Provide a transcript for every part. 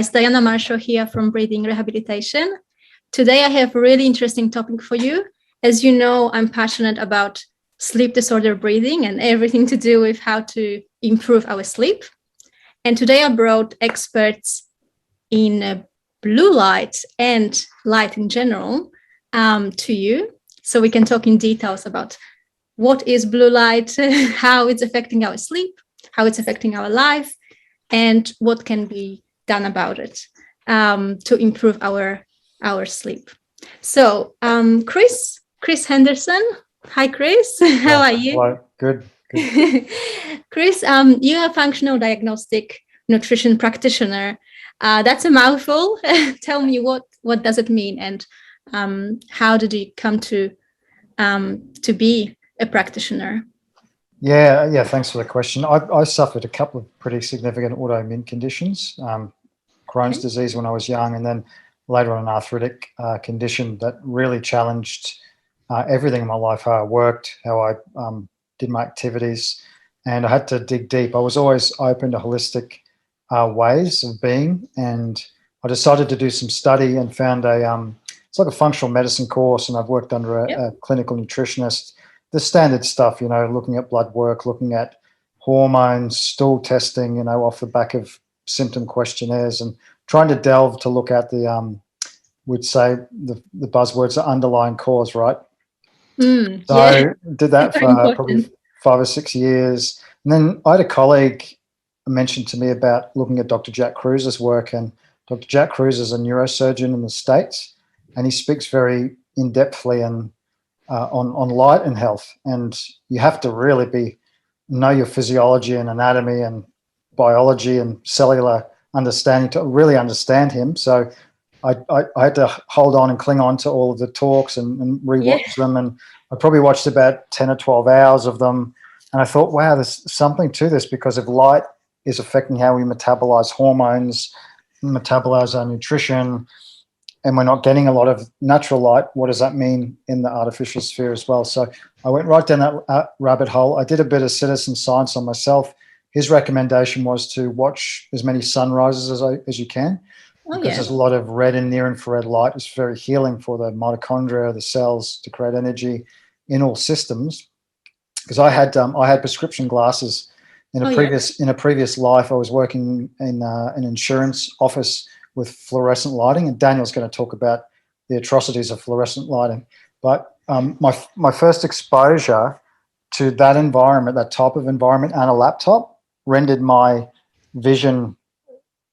It's Diana Marshall here from Breathing Rehabilitation. Today I have a really interesting topic for you. As you know, I'm passionate about sleep disorder breathing and everything to do with how to improve our sleep. And today I brought experts in blue light and light in general to you, so we can talk in details about what is blue light, how it's affecting our sleep, how it's affecting our life, and what can be done about it to improve our sleep. So Chris Henderson. Hi, Chris. How are you? Hello. Good. Chris, you are a functional diagnostic nutrition practitioner. That's a mouthful. Tell me what does it mean, and how did you come to be a practitioner? Yeah. Thanks for the question. I suffered a couple of pretty significant autoimmune conditions, Crohn's disease when I was young, and then later on an arthritic condition that really challenged everything in my life, how I worked, how I did my activities, and I had to dig deep. I was always open to holistic ways of being, and I decided to do some study and found it's like a functional medicine course, and I've worked under a clinical nutritionist, the standard stuff, looking at blood work, looking at hormones, stool testing, off the back of symptom questionnaires, and trying to delve to look at the, we'd say the buzzwords are underlying cause, right? So I did that for probably 5 or 6 years. And then I had a colleague mentioned to me about looking at Dr. Jack Kruse's work, and Dr. Jack Kruse is a neurosurgeon in the States, and he speaks very in-depthly and on light and health. And you have to really know your physiology and anatomy and biology and cellular understanding to really understand him. So I had to hold on and cling on to all of the talks and rewatch them. And I probably watched about 10 or 12 hours of them. And I thought, wow, there's something to this, because if light is affecting how we metabolize hormones, metabolize our nutrition, and we're not getting a lot of natural light, what does that mean in the artificial sphere as well? So I went right down that rabbit hole. I did a bit of citizen science on myself. His recommendation was to watch as many sunrises as you can, because there's a lot of red and near infrared light. It's very healing for the mitochondria, the cells, to create energy in all systems. Because I had prescription glasses in a previous life. I was working in an insurance office with fluorescent lighting, and Daniel's going to talk about the atrocities of fluorescent lighting. But my first exposure to that environment, that type of environment, and a laptop rendered my vision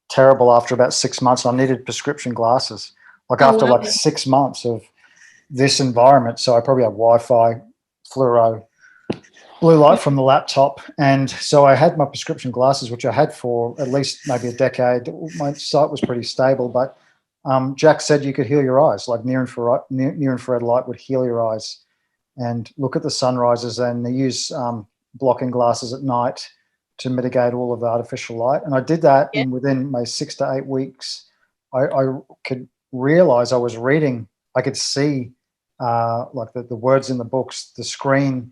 terrible after about 6 months. I needed prescription glasses, after 6 months of this environment. So I probably had Wi-Fi, fluoro, blue light from the laptop. And so I had my prescription glasses, which I had for at least maybe a decade. My sight was pretty stable, but Jack said you could heal your eyes, like near infrared light would heal your eyes. And look at the sunrises, and they use blocking glasses at night to mitigate all of the artificial light. And I did that, and within maybe 6 to 8 weeks, I could realize I was reading. I could see the words in the books, the screen.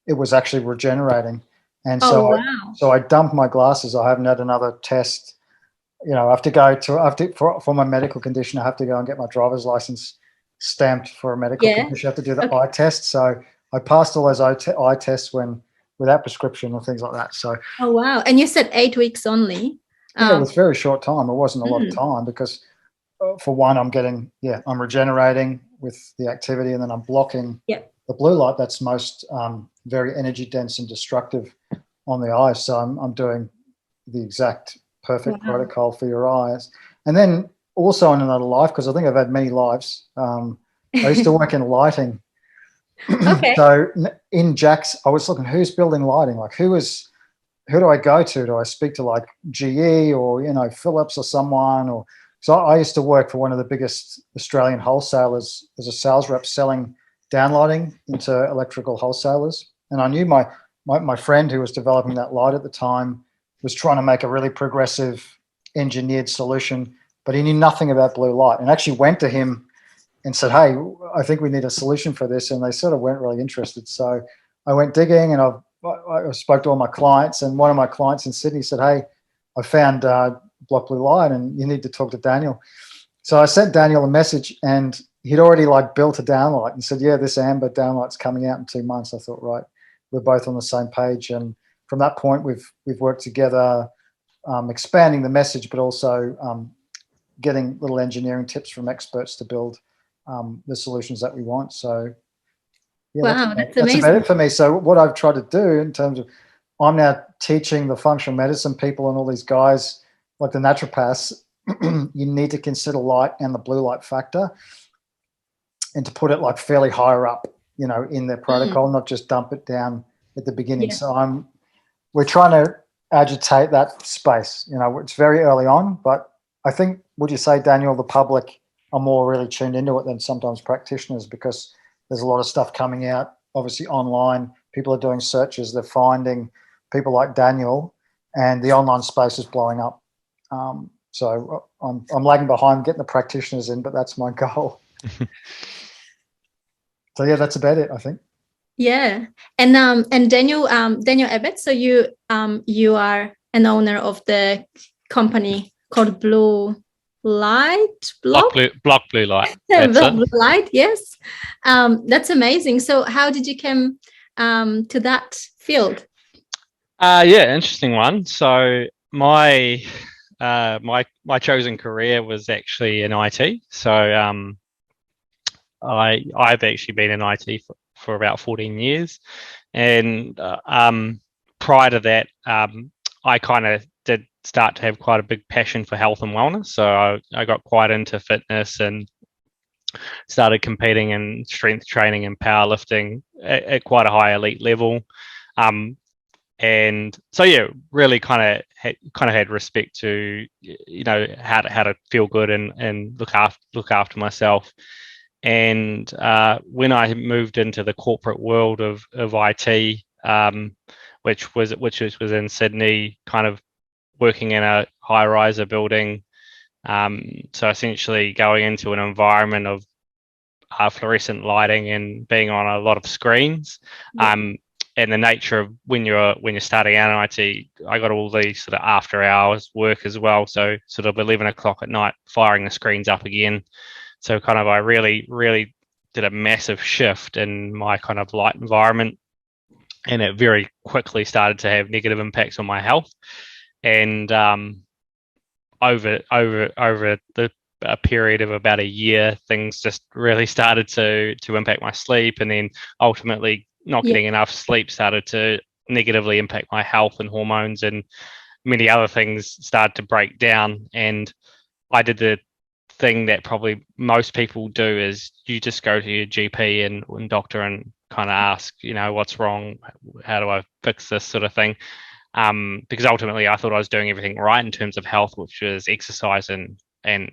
It was actually regenerating. And so I dumped my glasses. I haven't had another test. I have to go for my medical condition. I have to go and get my driver's license stamped for a medical condition. I have to do the eye test. So I passed all those eye tests without prescription and things like that. So And you said 8 weeks only. It was very short time. It wasn't a lot of time, because for one, I'm regenerating with the activity, and then I'm blocking the blue light that's most very energy dense and destructive on the eyes. So I'm doing the exact perfect protocol for your eyes. And then also in another life, because I think I've had many lives, I used to work in lighting. So in Jack's, I was looking, who's building lighting? Who do I go to? Do I speak to GE or, Philips or someone? So I used to work for one of the biggest Australian wholesalers as a sales rep, selling downlighting into electrical wholesalers. And I knew my friend who was developing that light at the time was trying to make a really progressive engineered solution, but he knew nothing about blue light, and actually went to him and said, hey, I think we need a solution for this. And they sort of weren't really interested. So I went digging, and I spoke to all my clients, and one of my clients in Sydney said, hey, I found BlockBlueLight, and you need to talk to Daniel. So I sent Daniel a message, and he'd already like built a downlight and said, yeah, this amber downlight's coming out in 2 months. I thought, right, we're both on the same page. And from that point, we've worked together, expanding the message, but also getting little engineering tips from experts to build the solutions that we want. So yeah, Wow, that's amazing. about it for me. So what I've tried to do in terms of, I'm now teaching the functional medicine people and all these guys, like the naturopaths, you need to consider light and the blue light factor, and to put it like fairly higher up, you know, in their protocol, not just dump it down at the beginning. Yeah. So we're trying to agitate that space. You know, it's very early on, but I think, would you say, Daniel, the public are more really tuned into it than sometimes practitioners, because there's a lot of stuff coming out, obviously online. People are doing searches, they're finding people like Daniel, and the online space is blowing up. So I'm lagging behind getting the practitioners in, but that's my goal. So yeah, that's about it, I think. Yeah, and Daniel Ebbett. So you are an owner of the company called BlockBlueLight. BlockBlueLight. BlockBlueLight. Yes, that's amazing. So how did you come to that field? Yeah, interesting one. So my chosen career was actually in IT. So I've actually been in IT for about 14 years, and prior to that, I kind of did start to have quite a big passion for health and wellness. So I got quite into fitness and started competing in strength training and powerlifting at quite a high elite level. And so yeah, really kind of had respect to, you know, how to feel good and look after myself. And when I moved into the corporate world of IT, which was in Sydney, kind of working in a high-riser building, so essentially going into an environment of fluorescent lighting and being on a lot of screens. And the nature of when you're starting out in IT, I got all these sort of after hours work as well. So sort of 11 o'clock at night, firing the screens up again. So kind of I really, really did a massive shift in my kind of light environment, and it very quickly started to have negative impacts on my health. And over a period of about a year, things just really started to impact my sleep, and then ultimately not getting enough sleep started to negatively impact my health and hormones, and many other things started to break down. And I did the thing that probably most people do, is you just go to your GP and doctor and kind of ask, you know, what's wrong? How do I fix this sort of thing? Because ultimately I thought I was doing everything right in terms of health, which was exercise and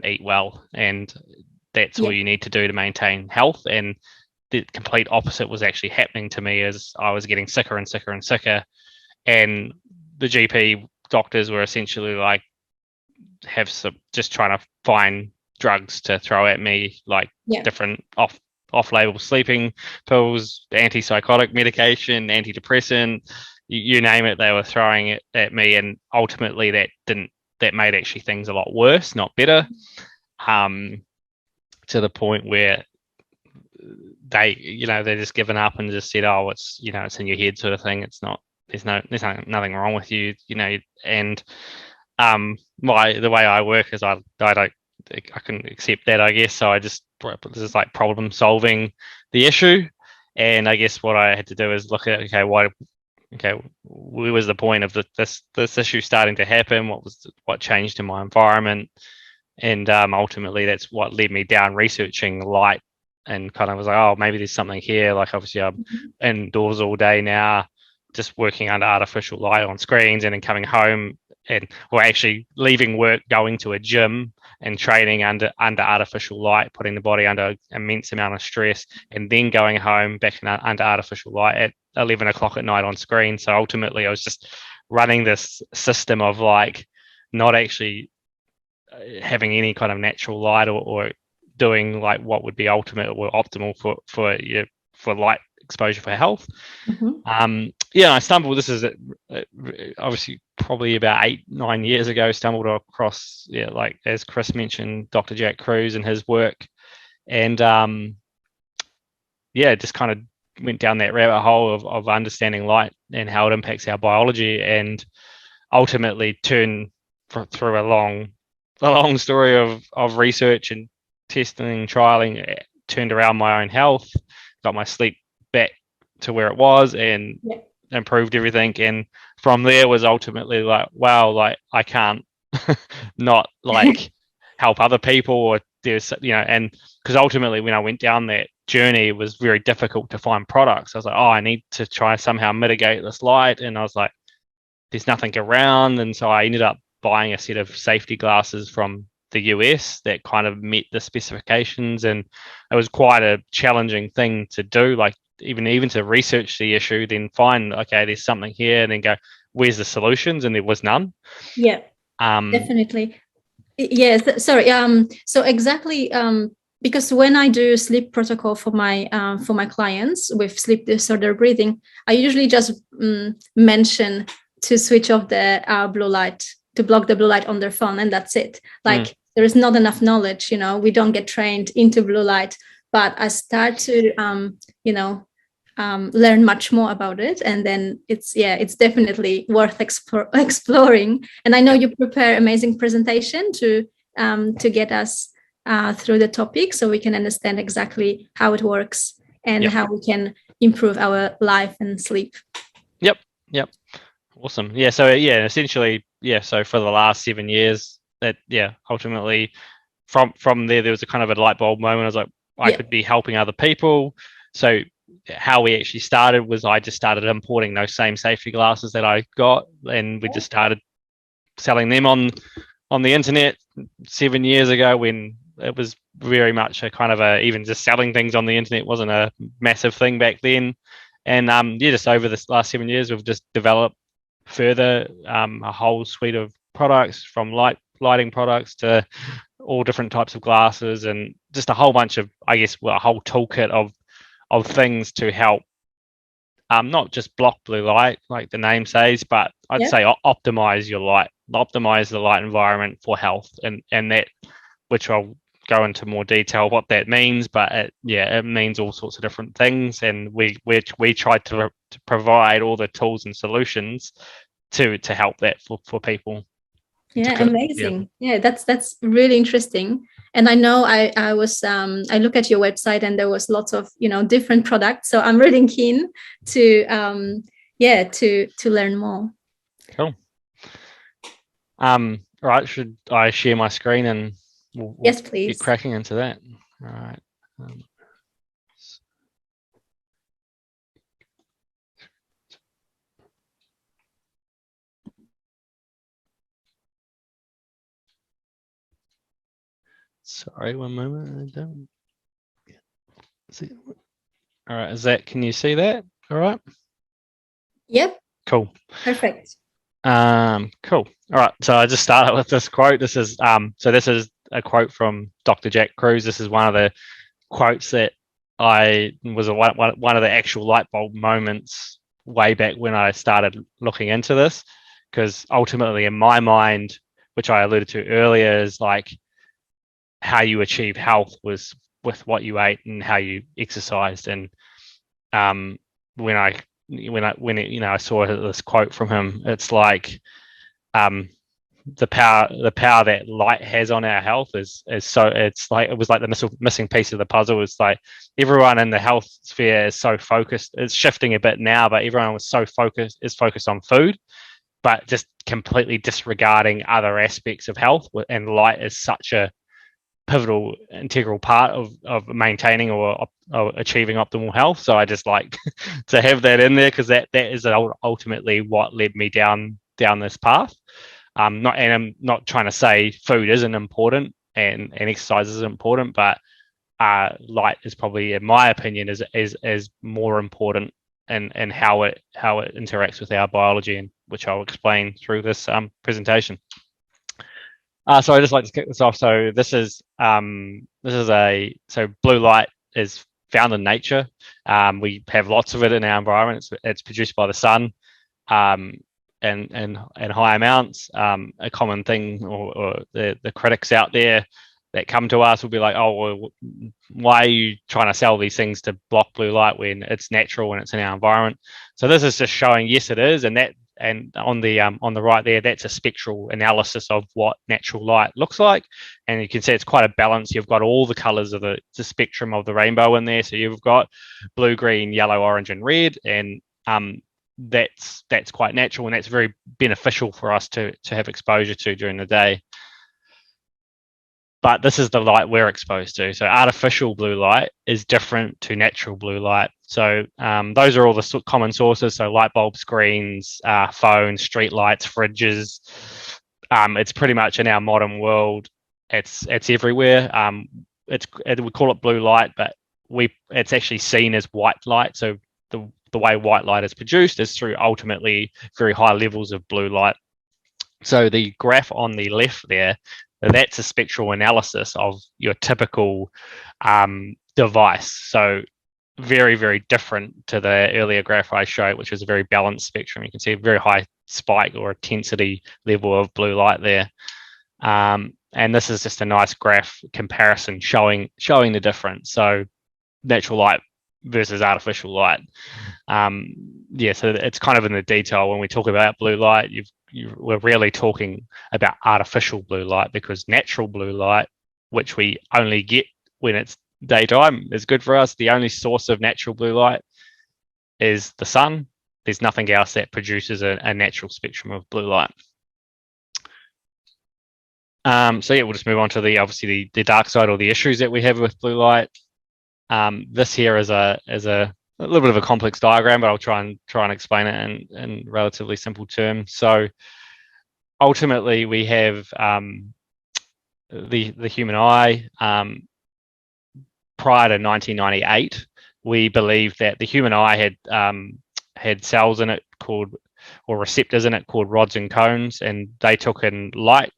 eat well. And that's all you need to do to maintain health. And the complete opposite was actually happening to me, as I was getting sicker and sicker and sicker. And the GP doctors were essentially like, just trying to find drugs to throw at me, like different off-label sleeping pills, antipsychotic medication, antidepressant, you name it, they were throwing it at me. And ultimately that made actually things a lot worse, not better, to the point where they just given up and just said, oh, it's in your head sort of thing. It's not, there's nothing wrong with you, and the way I work is I can accept that, I guess. So this is like problem solving the issue. And I guess what I had to do is look at, where was the point of this issue starting to happen? What changed in my environment? And ultimately that's what led me down researching light, and kind of was like, oh, maybe there's something here. Like obviously I'm indoors all day now, just working under artificial light on screens, and then coming home or actually leaving work, going to a gym and training under artificial light, putting the body under immense amount of stress, and then going home back under artificial light at 11 o'clock at night on screen. So ultimately I was just running this system of like not actually having any kind of natural light or doing like what would be ultimate or optimal for light exposure for health. yeah, I stumbled. This is obviously probably about 8-9 years ago. Stumbled across, yeah, like as Chris mentioned, Dr. Jack Kruse and his work, and yeah, just kind of went down that rabbit hole of understanding light and how it impacts our biology, and ultimately turned through a long story of research and testing, trialing, turned around my own health, got my sleep back to where it was, and improved everything. And from there was ultimately like, wow, like I can't not like help other people, or there's, you know, and because ultimately when I went down that journey, it was very difficult to find products. I was like, oh, I need to try somehow mitigate this light, and I was like, there's nothing around. And so I ended up buying a set of safety glasses from the US that kind of met the specifications, and it was quite a challenging thing to do, like even to research the issue, then find, okay, there's something here, and then go, where's the solutions? And there was none. Yeah, definitely. Yes, sorry. So exactly, because when I do sleep protocol for my clients with sleep disorder breathing, I usually just mention to switch off the blue light, to block the blue light on their phone, and that's it. Like there is not enough knowledge, you know, we don't get trained into blue light, but I start to learn much more about it, and then it's definitely worth exploring. And I know you prepare amazing presentation to get us through the topic, so we can understand exactly how it works and how we can improve our life and sleep. Yep. Awesome. Yeah. So essentially, so for the last 7 years, that ultimately from there was a kind of a light bulb moment. I was like, I could be helping other people. So how we actually started was I just started importing those same safety glasses that I got, and we just started selling them on the internet 7 years ago, when it was very much a kind of even just selling things on the internet wasn't a massive thing back then. And just over this last 7 years, we've just developed further a whole suite of products, from lighting products to all different types of glasses, and just a whole bunch of, I guess, a whole toolkit of things to help not just block blue light like the name says, but I'd say optimize your light, optimize the light environment for health, and that, which I'll go into more detail what that means, but it means all sorts of different things, and we tried to provide all the tools and solutions to help that for people. Amazing. That's really interesting. And I know I was I look at your website, and there was lots of different products, so I'm really keen to to learn more. Cool. Right, should I share my screen and we'll yes, please, get cracking into that? All right. Sorry, one moment. I don't see. All right, can you see that? All right. Yep. Cool. Perfect. Cool. All right. So I just started with this quote. This is a quote from Dr. Jack Kruse. This is one of the quotes that was one of the actual light bulb moments way back when I started looking into this, because ultimately in my mind, which I alluded to earlier, is like how you achieve health was with what you ate and how you exercised. And when I saw this quote from him, it's like the power that light has on our health is so, it's like, it was like the missing piece of the puzzle. It's like everyone in the health sphere is so focused. It's shifting a bit now, but everyone was so focused on food, but just completely disregarding other aspects of health. And light is such a pivotal, integral part of maintaining or achieving optimal health. So I just like to have that in there, because that is ultimately what led me down this path. I'm not trying to say food isn't important and exercise isn't important, but light is probably, in my opinion, is more important, and how it interacts with our biology, and which I'll explain through this presentation. So I just like to kick this off. So this is blue light is found in nature. We have lots of it in our environment. It's produced by the sun, in high amounts. A common thing, or the critics out there that come to us will be like, oh, well, why are you trying to sell these things to block blue light when it's natural and it's in our environment? So this is just showing, yes, it is, and on the right there, that's a spectral analysis of what natural light looks like, and you can see it's quite a balance. You've got all the colors of the spectrum of the rainbow in there. So you've got blue, green, yellow, orange, and red, and that's quite natural, and that's very beneficial for us to have exposure to during the day. But this is the light we're exposed to. So artificial blue light is different to natural blue light. So those are all the common sources. So light bulbs, screens, phones, street lights, fridges. It's pretty much in our modern world. It's everywhere. We call it blue light, but it's actually seen as white light. So the way white light is produced is through ultimately very high levels of blue light. So the graph on the left there, that's a spectral analysis of your typical device. So very, very different to the earlier graph I showed, which was a very balanced spectrum. You can see a very high spike or intensity level of blue light there. And this is just a nice graph comparison showing the difference. So natural light versus artificial light. So it's kind of in the detail when we talk about blue light. We're really talking about artificial blue light, because natural blue light, which we only get when it's daytime, is good for us. The only source of natural blue light is the sun. There's nothing else that produces a natural spectrum of blue light. We'll just move on to obviously the dark side, or the issues that we have with blue light. This here is a little bit of a complex diagram, but I'll try and explain it in relatively simple terms. So ultimately, we have the human eye. Prior to 1998, we believed that the human eye had cells in it or receptors in it called rods and cones, and they took in light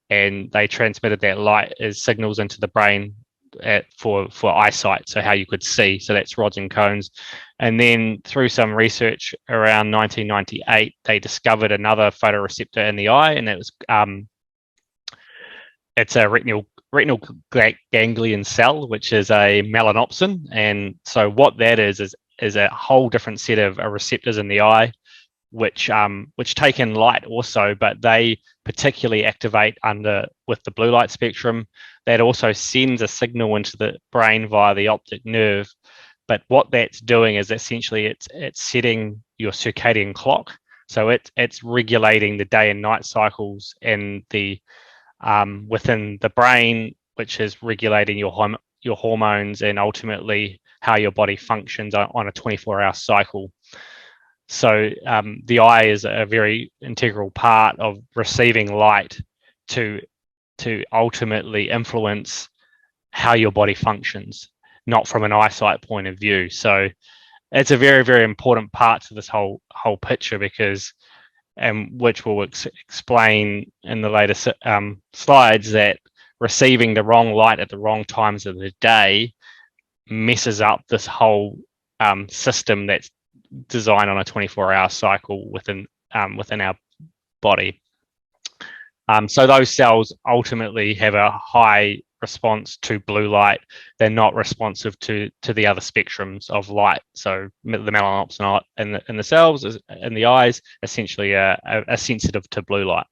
and they transmitted that light as signals into the brain for eyesight, so how you could see. So that's rods and cones. And then through some research around 1998, they discovered another photoreceptor in the eye, and it was it's a retinal ganglion cell, which is a melanopsin. And so what that is a whole different set of receptors in the eye, which take in light also, but they particularly activate with the blue light spectrum. That also sends a signal into the brain via the optic nerve. But what that's doing is essentially it's setting your circadian clock. So it's regulating the day and night cycles and the within the brain, which is regulating your hormones and ultimately how your body functions on a 24-hour cycle. So the eye is a very integral part of receiving light to ultimately influence how your body functions, not from an eyesight point of view. So it's a very, very important part to this whole picture, because which we'll explain in the later slides, that receiving the wrong light at the wrong times of the day messes up this whole system that's designed on a 24-hour cycle within our body. So those cells ultimately have a high response to blue light. They're not responsive to the other spectrums of light. So the melanopsin in the cells in the eyes essentially are sensitive to blue light.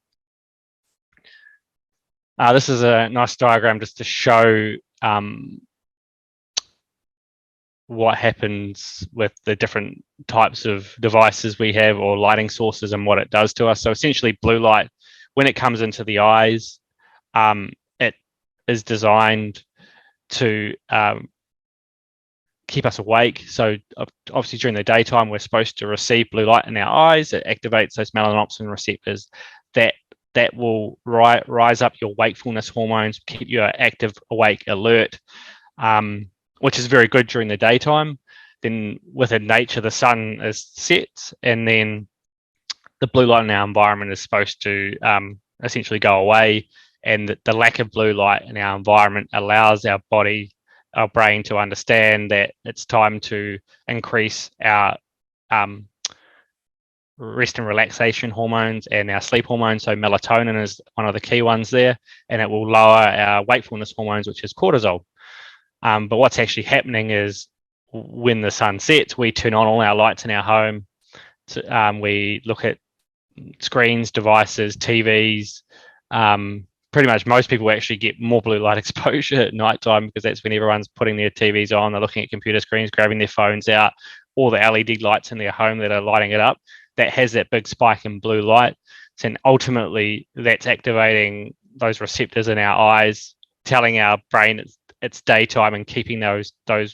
This is a nice diagram just to show what happens with the different types of devices we have, or lighting sources, and what it does to us. So essentially, blue light, when it comes into the eyes, it is designed to keep us awake. So obviously during the daytime, we're supposed to receive blue light in our eyes. It activates those melanopsin receptors that will rise up your wakefulness hormones, keep you active, awake, alert, which is very good during the daytime. Then within nature, the sun is set, and then the blue light in our environment is supposed to essentially go away. And the lack of blue light in our environment allows our body our brain to understand that it's time to increase our rest and relaxation hormones and our sleep hormones. So melatonin is one of the key ones there, and it will lower our wakefulness hormones, which is cortisol. But what's actually happening is when the sun sets, we turn on all our lights in our home. We look at screens, devices, TVs. Pretty much most people actually get more blue light exposure at nighttime, because that's when everyone's putting their TVs on, they're looking at computer screens, grabbing their phones out, all the LED lights in their home that are lighting it up. That has that big spike in blue light. And ultimately, that's activating those receptors in our eyes, telling our brain it's daytime and keeping those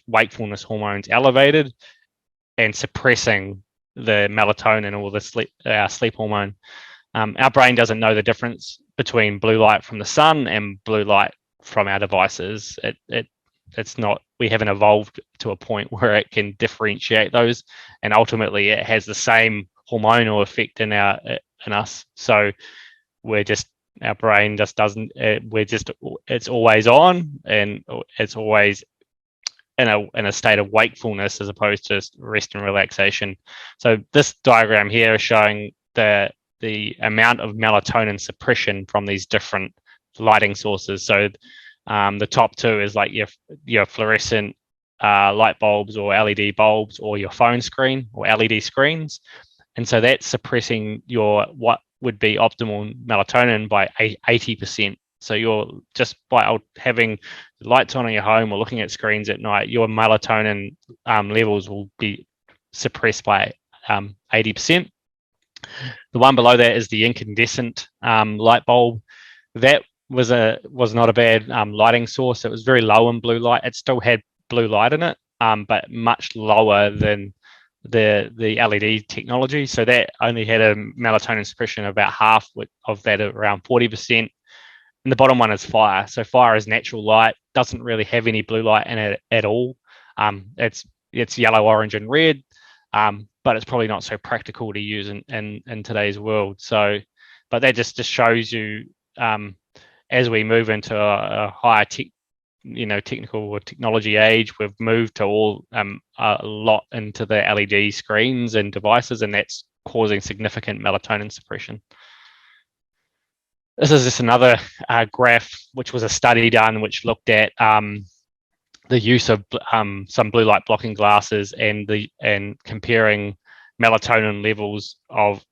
wakefulness hormones elevated and suppressing the melatonin or our sleep hormone. Our brain doesn't know the difference between blue light from the sun and blue light from our devices. It's not, we haven't evolved to a point where it can differentiate those, and ultimately it has the same hormonal effect in us. So our brain just doesn't, it's always on, and it's always in a state of wakefulness as opposed to rest and relaxation. So this diagram here is showing the amount of melatonin suppression from these different lighting sources. So the top two is like your fluorescent light bulbs or LED bulbs, or your phone screen or LED screens. And so that's suppressing what would be optimal melatonin by 80%. So you're just by having lights on in your home or looking at screens at night, your melatonin levels will be suppressed by 80%. The one below that is the incandescent light bulb. That was not a bad lighting source. It was very low in blue light. It still had blue light in it, but much lower than the LED technology. So that only had a melatonin suppression of about half of that, around 40%. And the bottom one is fire. So fire is natural light, doesn't really have any blue light in it at all. It's yellow, orange, and red, but it's probably not so practical to use in today's world. So, but that just shows you, as we move into a higher technical or technology age, we've moved to a lot into the LED screens and devices, and that's causing significant melatonin suppression. This is just another graph, which was a study done which looked at the use of some blue light blocking glasses and comparing melatonin levels of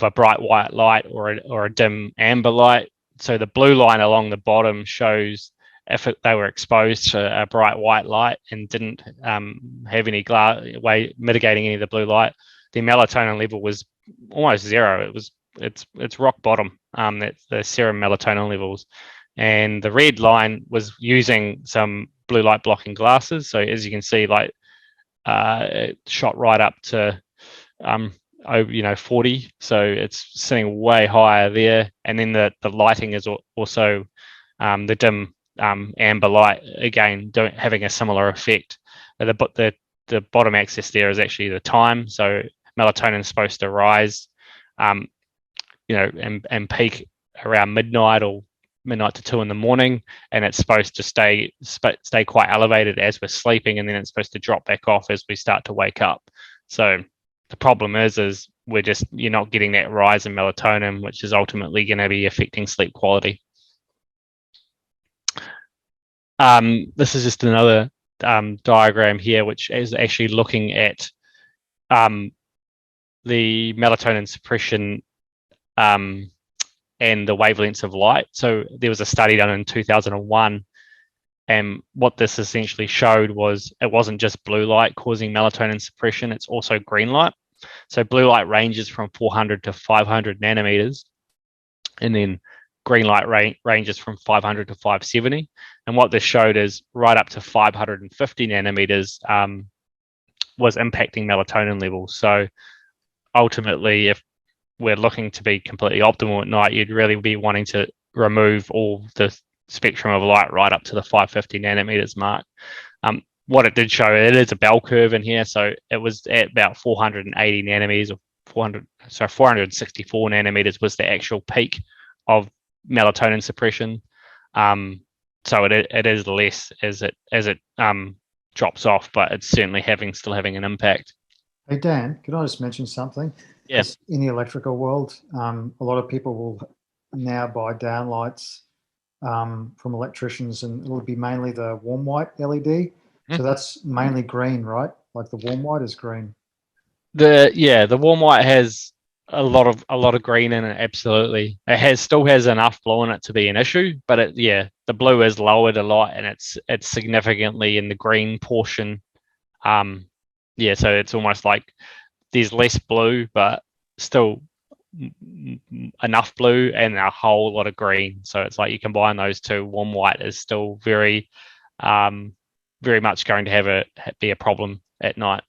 a bright white light or a dim amber light. So the blue line along the bottom shows if they were exposed to a bright white light and didn't have any way mitigating any of the blue light, the melatonin level was almost zero. It's rock bottom. That's the serum melatonin levels. And the red line was using some blue light blocking glasses. So as you can see, like it shot right up to 40. So it's sitting way higher there. And then the lighting is also the dim amber light, again, having a similar effect. The bottom axis there is actually the time. So melatonin is supposed to rise, and peak around midnight or midnight to 2 in the morning, and it's supposed to stay quite elevated as we're sleeping, and then it's supposed to drop back off as we start to wake up. So the problem is you're not getting that rise in melatonin, which is ultimately going to be affecting sleep quality. This is just another diagram here, which is actually looking at the melatonin suppression and the wavelengths of light. So there was a study done in 2001, and what this essentially showed was it wasn't just blue light causing melatonin suppression, it's also green light. So blue light ranges from 400 to 500 nanometers, and then green light ranges from 500 to 570. And what this showed is right up to 550 nanometers was impacting melatonin levels. So ultimately, if we're looking to be completely optimal at night, you'd really be wanting to remove all the spectrum of light right up to the 550 nanometers mark. What it did show, it is a bell curve in here. So it was at about 480 nanometers, or 464 nanometers was the actual peak of melatonin suppression. so it is less as it drops off, but it's certainly still having an impact. Hey Dan, can I just mention something? Yeah. In the electrical world, a lot of people will now buy downlights from electricians, and it'll be mainly the warm white LED. So that's mainly green, right? Like the warm white is green. The warm white has a lot of green in it. Absolutely, still has enough blue in it to be an issue, but the blue is lowered a lot, and it's significantly in the green portion. So it's almost like there's less blue, but still enough blue and a whole lot of green. So it's like you combine those two. Warm white is still very much going to be a problem at night.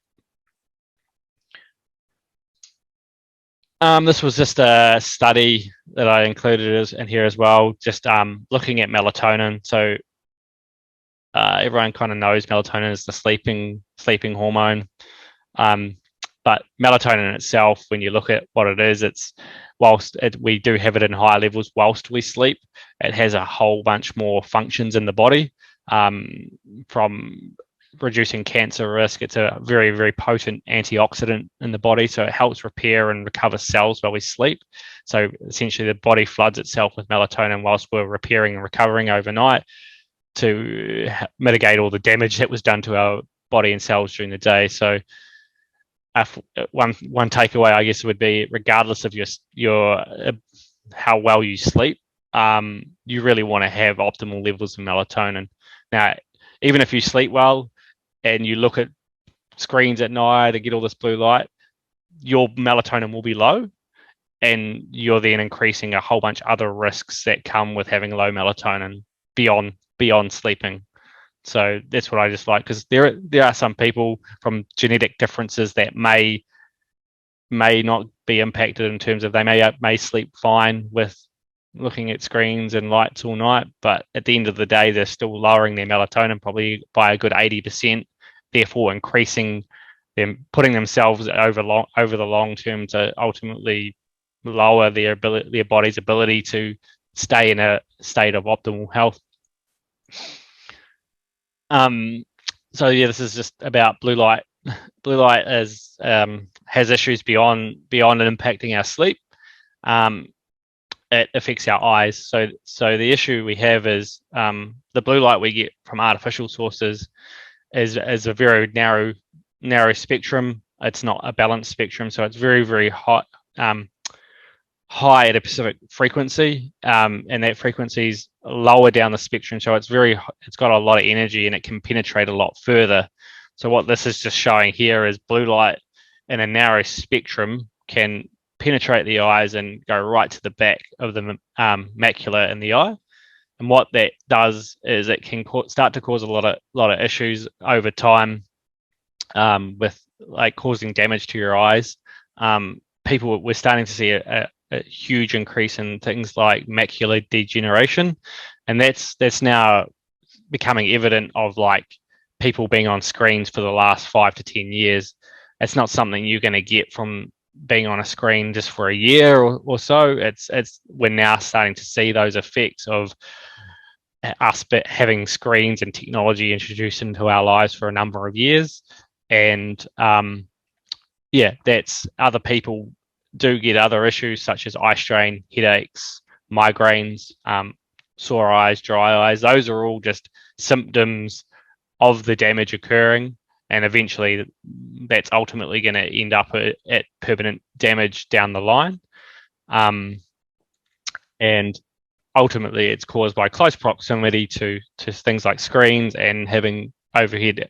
This was just a study that I included in here as well, just looking at melatonin. So everyone kind of knows melatonin is the sleeping hormone. But melatonin itself, when you look at what it is, we do have it in higher levels whilst we sleep. It has a whole bunch more functions in the body, from reducing cancer risk. It's a very, very potent antioxidant in the body, so it helps repair and recover cells while we sleep. So essentially the body floods itself with melatonin whilst we're repairing and recovering overnight to mitigate all the damage that was done to our body and cells during the day. So one takeaway, I guess, would be, regardless of your how well you sleep, you really want to have optimal levels of melatonin. Now, even if you sleep well and you look at screens at night and get all this blue light, your melatonin will be low, and you're then increasing a whole bunch of other risks that come with having low melatonin beyond sleeping. So that's what I just like, because there are some people from genetic differences that may not be impacted in terms of they may sleep fine with looking at screens and lights all night, but at the end of the day, they're still lowering their melatonin probably by a good 80%, therefore increasing them, putting themselves over the long term to ultimately lower their body's ability to stay in a state of optimal health. This is just about blue light. Blue light has issues beyond impacting our sleep. It affects our eyes. So the issue we have is the blue light we get from artificial sources is a very narrow spectrum. It's not a balanced spectrum, so it's very, very hot. High at a specific frequency, and that frequency is lower down the spectrum, so it's got a lot of energy and it can penetrate a lot further. So what this is just showing here is blue light in a narrow spectrum can penetrate the eyes and go right to the back of the macula in the eye. And what that does is it can start to cause a lot of issues over time, with like causing damage to your eyes. We're starting to see a huge increase in things like macular degeneration, and that's now becoming evident of like people being on screens for the last 5 to 10 years. It's not something you're going to get from being on a screen just for a year or so. We're now starting to see those effects of us having screens and technology introduced into our lives for a number of years, and that's other people do get other issues such as eye strain, headaches, migraines, sore eyes, dry eyes. Those are all just symptoms of the damage occurring, and eventually that's ultimately going to end up at permanent damage down the line. And ultimately it's caused by close proximity to things like screens and having overhead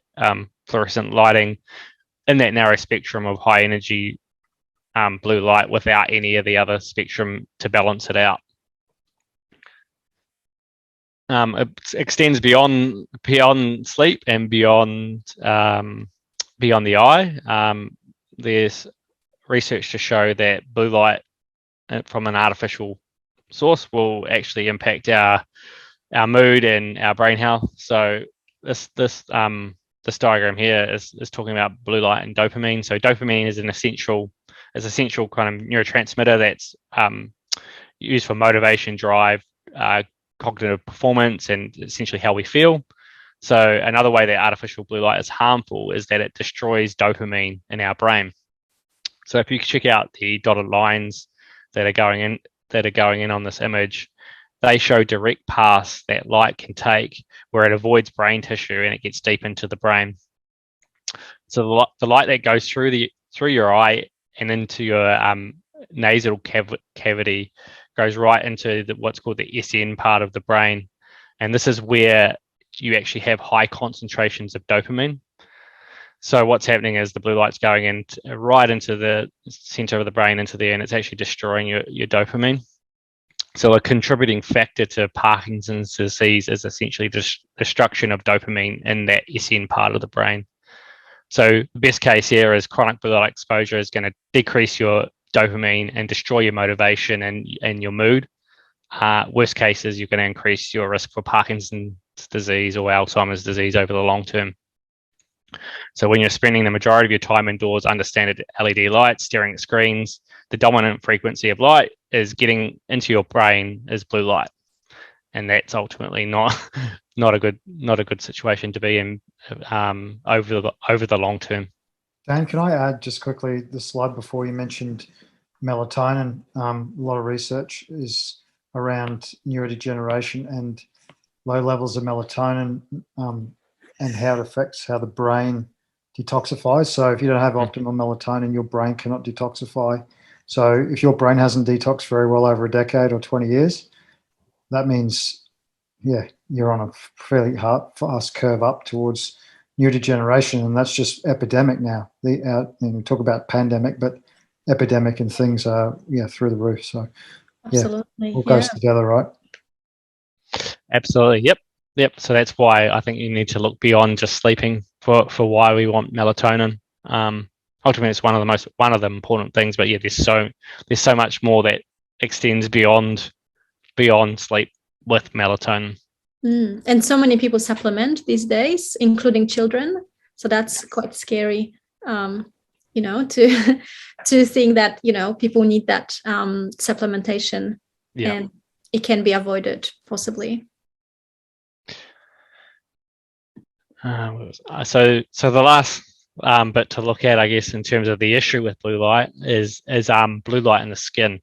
fluorescent lighting in that narrow spectrum of high energy blue light without any of the other spectrum to balance it out. It extends beyond sleep and beyond the eye. There's research to show that blue light from an artificial source will actually impact our mood and our brain health. So this diagram here is talking about blue light and dopamine. So dopamine is an essential kind of neurotransmitter that's used for motivation, drive, cognitive performance and essentially how we feel. So another way that artificial blue light is harmful is that it destroys dopamine in our brain. So if you check out the dotted lines that are going in on this image, they show direct paths that light can take where it avoids brain tissue and it gets deep into the brain. So the light that goes through your eye and into your nasal cavity goes right into what's called the SN part of the brain. And this is where you actually have high concentrations of dopamine. So what's happening is the blue light's going in right into the center of the brain, into there, and it's actually destroying your dopamine. So a contributing factor to Parkinson's disease is essentially destruction of dopamine in that SN part of the brain. So the best case here is chronic blue light exposure is going to decrease your dopamine and destroy your motivation and your mood. Worst case is you're going to increase your risk for Parkinson's disease or Alzheimer's disease over the long term. So when you're spending the majority of your time indoors under standard LED lights, staring at screens, the dominant frequency of light is getting into your brain is blue light, and that's ultimately not a good situation to be in over the long term. Dan, can I add just quickly the slide before you mentioned melatonin? A lot of research is around neurodegeneration and low levels of melatonin and how it affects how the brain detoxifies. So if you don't have optimal melatonin, your brain cannot detoxify. So if your brain hasn't detoxed very well over a decade or 20 years, that means, you're on a fairly fast curve up towards neurodegeneration, and that's just epidemic now. We talk about pandemic, but epidemic and things are through the roof. So absolutely, all goes together, right? Absolutely, yep. So that's why I think you need to look beyond just sleeping for why we want melatonin. Ultimately, it's one of the important things, but there's so much more that extends beyond sleep with melatonin. And so many people supplement these days, including children. So that's quite scary, to think that people need that supplementation, and it can be avoided possibly. So the last bit to look at, I guess, in terms of the issue with blue light is blue light in the skin.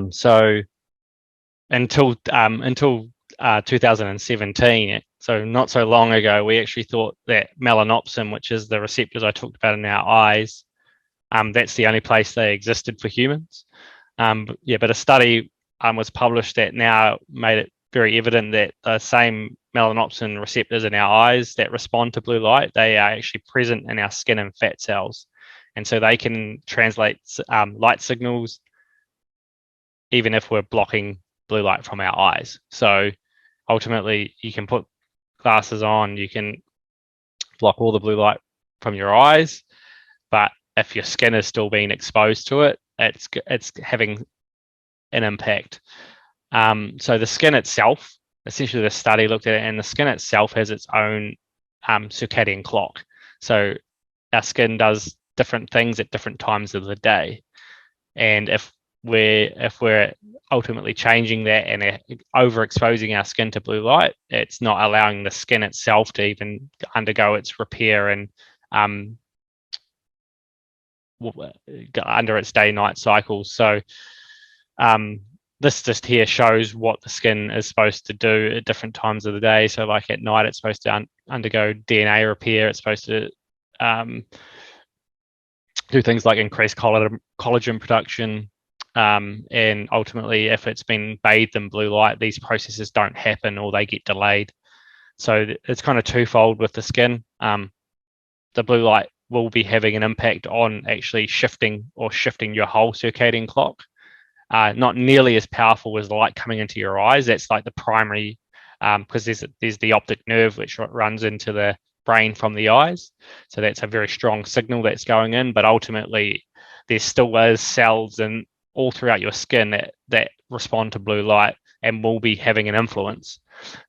So until 2017, so not so long ago, we actually thought that melanopsin, which is the receptors I talked about in our eyes, that's the only place they existed for humans. But a study was published that now made it very evident that the same melanopsin receptors in our eyes that respond to blue light, they are actually present in our skin and fat cells. And so they can translate light signals even if we're blocking blue light from our eyes. So ultimately, you can put glasses on, you can block all the blue light from your eyes, but if your skin is still being exposed to it, it's having an impact. So the skin itself, essentially the study looked at it, and the skin itself has its own circadian clock. So our skin does different things at different times of the day, and if we're ultimately changing that and overexposing our skin to blue light, it's not allowing the skin itself to even undergo its repair and under its day-night cycles. So this just here shows what the skin is supposed to do at different times of the day. So like at night, it's supposed to undergo DNA repair. It's supposed to do things like increase collagen production. And ultimately, if it's been bathed in blue light, these processes don't happen or they get delayed. So it's kind of twofold with the skin. The blue light will be having an impact on actually shifting your whole circadian clock. Not nearly as powerful as the light coming into your eyes. That's like the primary, because there's the optic nerve which runs into the brain from the eyes. So that's a very strong signal that's going in. But ultimately, there still is cells and all throughout your skin that respond to blue light and will be having an influence.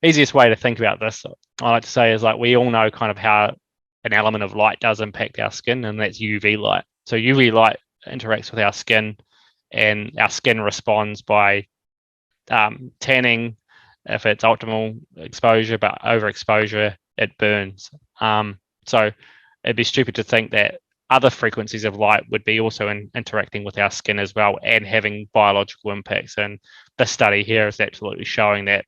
Easiest way to think about this, I like to say, is like we all know kind of how an element of light does impact our skin, and that's UV light. So UV light interacts with our skin, and our skin responds by tanning, if it's optimal exposure, but overexposure, it burns. So it'd be stupid to think that other frequencies of light would be also interacting with our skin as well and having biological impacts. And this study here is absolutely showing that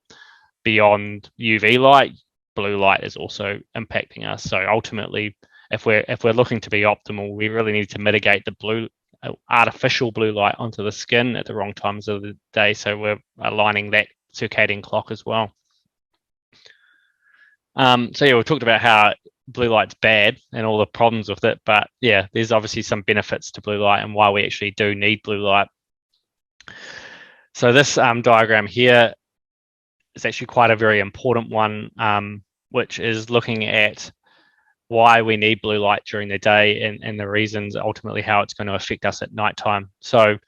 beyond UV light, blue light is also impacting us. So ultimately, if we're looking to be optimal, we really need to mitigate the artificial blue light onto the skin at the wrong times of the day. So we're aligning that circadian clock as well. So yeah, we talked about how blue light's bad and all the problems with it, but yeah, there's obviously some benefits to blue light and why we actually do need blue light. So this diagram here is actually quite a very important one, which is looking at why we need blue light during the day and the reasons, ultimately how it's going to affect us at nighttime. So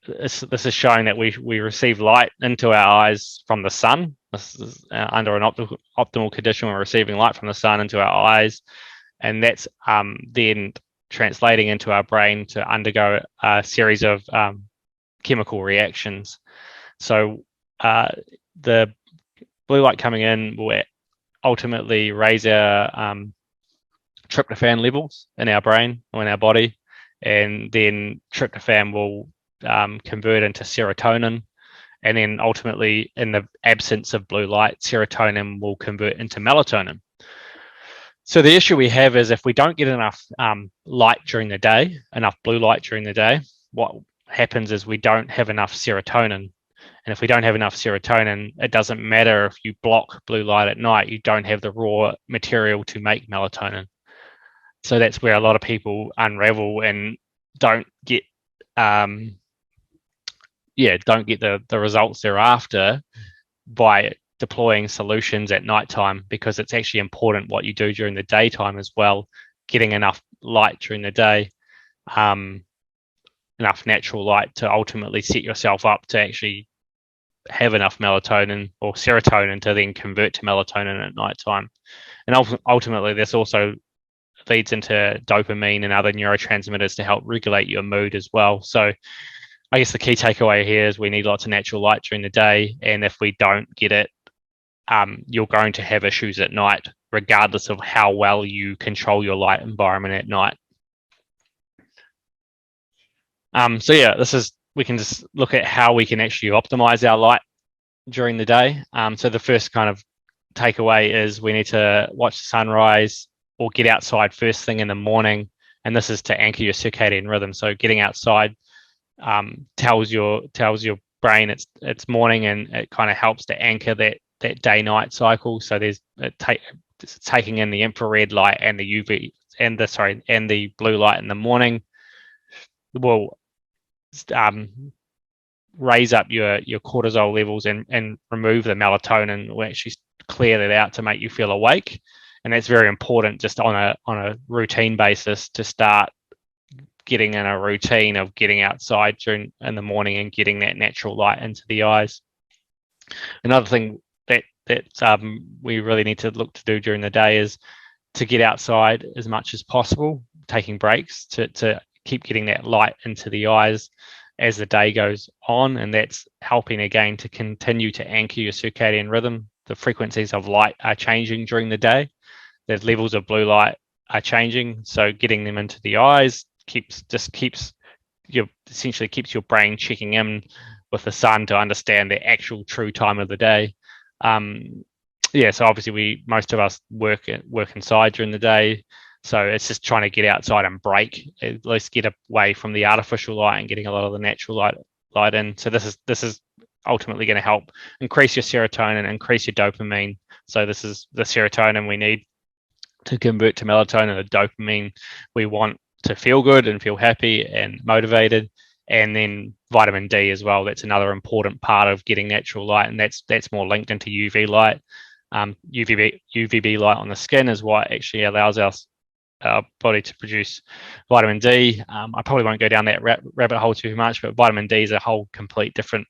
this is showing that we receive light into our eyes from the sun. This is under an optimal condition. We're receiving light from the sun into our eyes, and that's then translating into our brain to undergo a series of chemical reactions. So the blue light coming in will ultimately raise our tryptophan levels in our brain or in our body, and then tryptophan will convert into serotonin, and then ultimately, in the absence of blue light, serotonin will convert into melatonin. So the issue we have is if we don't get enough light during the day, enough blue light during the day, what happens is we don't have enough serotonin. And if we don't have enough serotonin, it doesn't matter if you block blue light at night, you don't have the raw material to make melatonin. So that's where a lot of people unravel and don't get the results they're after by deploying solutions at nighttime, because it's actually important what you do during the daytime as well, getting enough light during the day, enough natural light to ultimately set yourself up to actually have enough melatonin or serotonin to then convert to melatonin at nighttime. And ultimately, this also leads into dopamine and other neurotransmitters to help regulate your mood as well. So I guess the key takeaway here is we need lots of natural light during the day, and if we don't get it, you're going to have issues at night, regardless of how well you control your light environment at night. So yeah, we can just look at how we can actually optimize our light during the day. So the first kind of takeaway is we need to watch the sunrise or get outside first thing in the morning, and this is to anchor your circadian rhythm. So getting outside tells your brain it's morning, and it kind of helps to anchor that day-night cycle. So it's taking in the infrared light and the UV and the blue light in the morning will raise up your cortisol levels and remove the melatonin. Will actually clear that out to make you feel awake, and that's very important just on a routine basis to start getting in a routine of getting outside in the morning and getting that natural light into the eyes. Another thing that we really need to look to do during the day is to get outside as much as possible, taking breaks to keep getting that light into the eyes as the day goes on, and that's helping again to continue to anchor your circadian rhythm. The frequencies of light are changing during the day. The levels of blue light are changing, so getting them into the eyes essentially keeps your brain checking in with the sun to understand the actual true time of the day. So obviously most of us work inside during the day, so it's just trying to get outside and break, at least get away from the artificial light and getting a lot of the natural light in. So this is ultimately going to help increase your serotonin, increase your dopamine. So this is the serotonin we need to convert to melatonin, the dopamine we want to feel good and feel happy and motivated, and then vitamin D as well. That's another important part of getting natural light, and that's more linked into UV light. UVB light on the skin is what actually allows our body to produce vitamin D. I probably won't go down that rabbit hole too much, but vitamin D is a whole complete different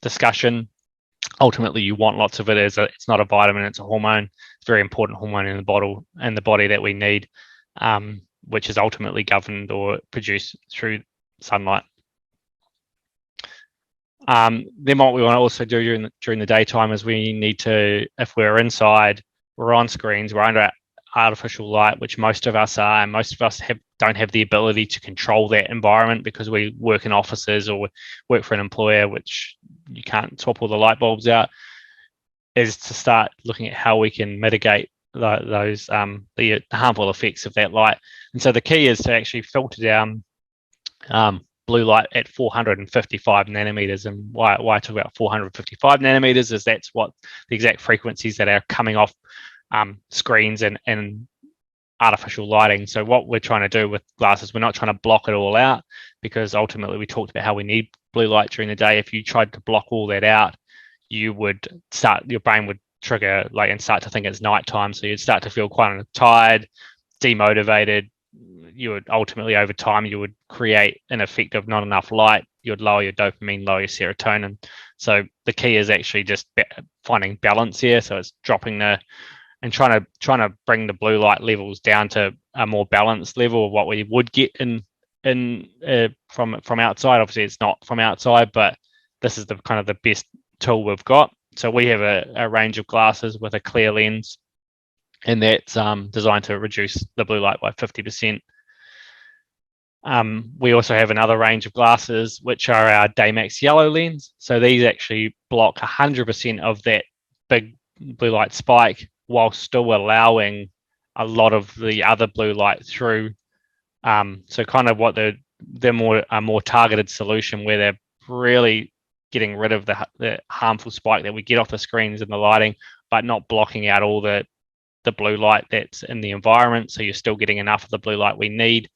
discussion. Ultimately, you want lots of it. It's not a vitamin, it's a hormone. It's a very important hormone in the body that we need, which is ultimately governed or produced through sunlight. Then what we want to also do during the daytime is we need to, if we're inside, we're on screens, we're under artificial light, which most of us are, and most of us don't have the ability to control that environment because we work in offices or work for an employer, which you can't swap all the light bulbs out, is to start looking at how we can mitigate those the harmful effects of that light. And so the key is to actually filter down blue light at 455 nanometers. And why I talk about 455 nanometers is that's what the exact frequencies that are coming off screens and artificial lighting. So what we're trying to do with glasses, we're not trying to block it all out, because ultimately we talked about how we need blue light during the day. If you tried to block all that out, your brain would trigger and start to think it's nighttime. So you'd start to feel quite tired, demotivated. You would ultimately, over time, you would create an effect of not enough light. You'd lower your dopamine, lower your serotonin. So the key is actually just finding balance here. So it's dropping and trying to bring the blue light levels down to a more balanced level of what we would get from outside. Obviously, it's not from outside, but this is the kind of the best tool we've got. So we have a range of glasses with a clear lens, and that's designed to reduce the blue light by 50%. We also have another range of glasses, which are our Daymax yellow lens. So these actually block 100% of that big blue light spike, while still allowing a lot of the other blue light through. So kind of what they're a more targeted solution, where they're really getting rid of the harmful spike that we get off the screens and the lighting, but not blocking out all the blue light that's in the environment. So you're still getting enough of the blue light we need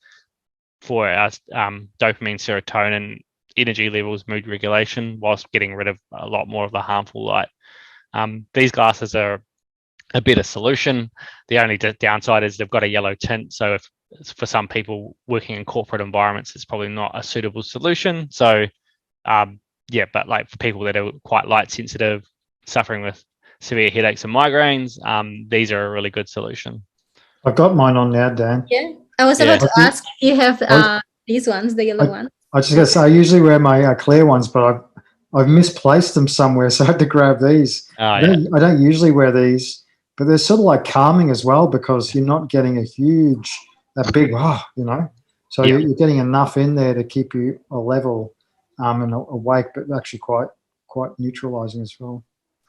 for our dopamine, serotonin, energy levels, mood regulation, whilst getting rid of a lot more of the harmful light. These glasses are a better solution. The only downside is they've got a yellow tint. So if for some people working in corporate environments, it's probably not a suitable solution. So but for people that are quite light sensitive, suffering with severe headaches and migraines, these are a really good solution. I've got mine on now, Dan. Yeah, I was about to ask if you have these ones, the yellow ones. I just got to say, I usually wear my clear ones, but I've misplaced them somewhere, so I had to grab these. I don't usually wear these, but they're sort of like calming as well, because you're not getting a big, So you're getting enough in there to keep you a level and awake, but actually quite neutralizing as well.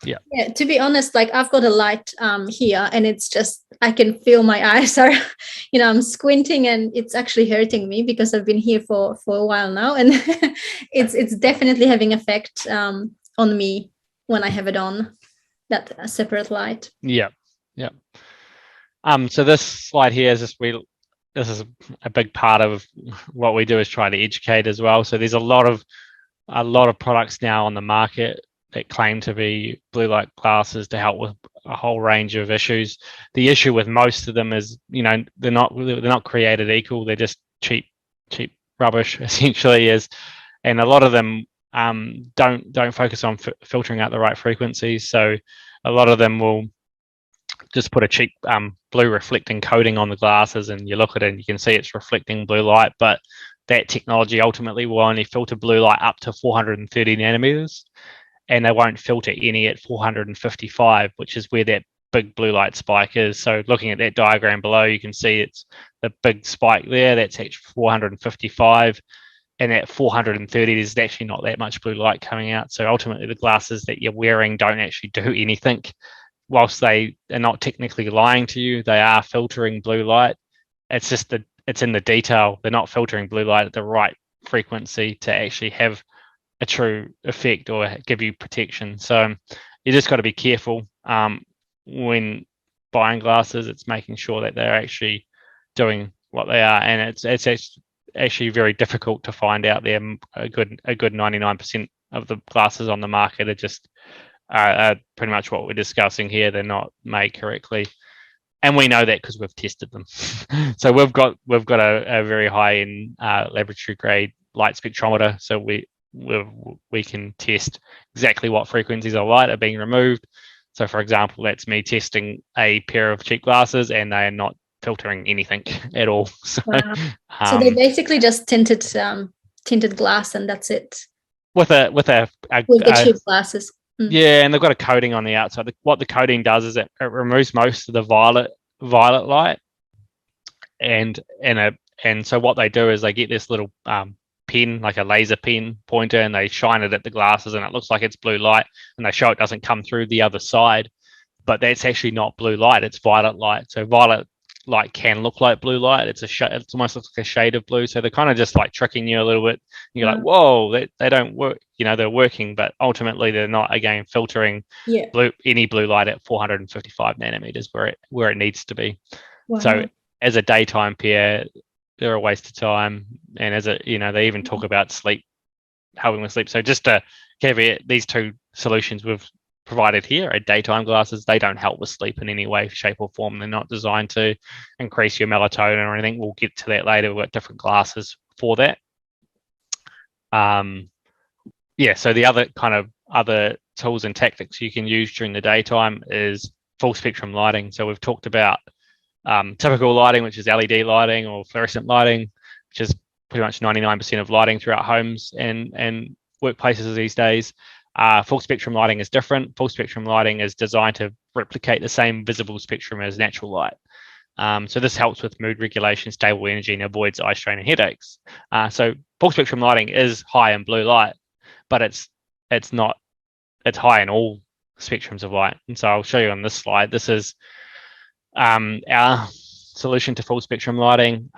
Yeah, to be honest, I've got a light here, and it's just, I can feel my eyes are, I'm squinting, and it's actually hurting me because I've been here for a while now, and it's definitely having effect on me when I have it on, that separate light. Yeah. So this slide here is this is a big part of what we do, is try to educate as well. So there's a lot of products now on the market that claim to be blue light glasses to help with a whole range of issues. The issue with most of them is, they're not created equal. They're just cheap rubbish, essentially. And a lot of them don't focus on filtering out the right frequencies. So a lot of them will just put a cheap blue reflecting coating on the glasses, and you look at it and you can see it's reflecting blue light, but that technology ultimately will only filter blue light up to 430 nanometers, and they won't filter any at 455, which is where that big blue light spike is. So looking at that diagram below, you can see it's the big spike there, that's actually 455, and at 430 there's actually not that much blue light coming out. So ultimately the glasses that you're wearing don't actually do anything. Whilst they are not technically lying to you, they are filtering blue light. It's just it's in the detail. They're not filtering blue light at the right frequency to actually have a true effect or give you protection. So you just got to be careful when buying glasses. It's making sure that they're actually doing what they are, and it's actually very difficult to find out there. A good 99% of the glasses on the market are just pretty much what we're discussing here. They're not made correctly, and we know that because we've tested them. So we've got a very high end laboratory grade light spectrometer, so we can test exactly what frequencies of light are being removed. So for example, that's me testing a pair of cheap glasses, and they are not filtering anything at all. So, so they basically just tinted glass, and that's it. with a with the cheap glasses. Yeah, and they've got a coating on the outside. What the coating does is it removes most of the violet light, and so what they do is they get this little pin, like a laser pin pointer, and they shine it at the glasses, and it looks like it's blue light, and they show it doesn't come through the other side, but that's actually not blue light; it's violet light. So violet light can look like blue light. It's almost looks like a shade of blue. So they're kind of just like tricking you a little bit. You're like, whoa, they don't work. They're working, but ultimately they're not. Again, filtering any blue light at 455 nanometers where it needs to be. Wow. So as a daytime pair, they're a waste of time. And as they even talk about sleep, helping with sleep. So just to caveat, these two solutions we've provided here are daytime glasses. They don't help with sleep in any way, shape, or form. They're not designed to increase your melatonin or anything. We'll get to that later. We've got different glasses for that. So the other tools and tactics you can use during the daytime is full spectrum lighting. So we've talked about typical lighting, which is LED lighting or fluorescent lighting, which is pretty much 99% of lighting throughout homes and workplaces these days. Full spectrum lighting is different. Full spectrum lighting is designed to replicate the same visible spectrum as natural light. So this helps with mood regulation, stable energy, and avoids eye strain and headaches. So full spectrum lighting is high in blue light, but it's high in all spectrums of light. And so I'll show you on this slide. This is our solution to full spectrum lighting.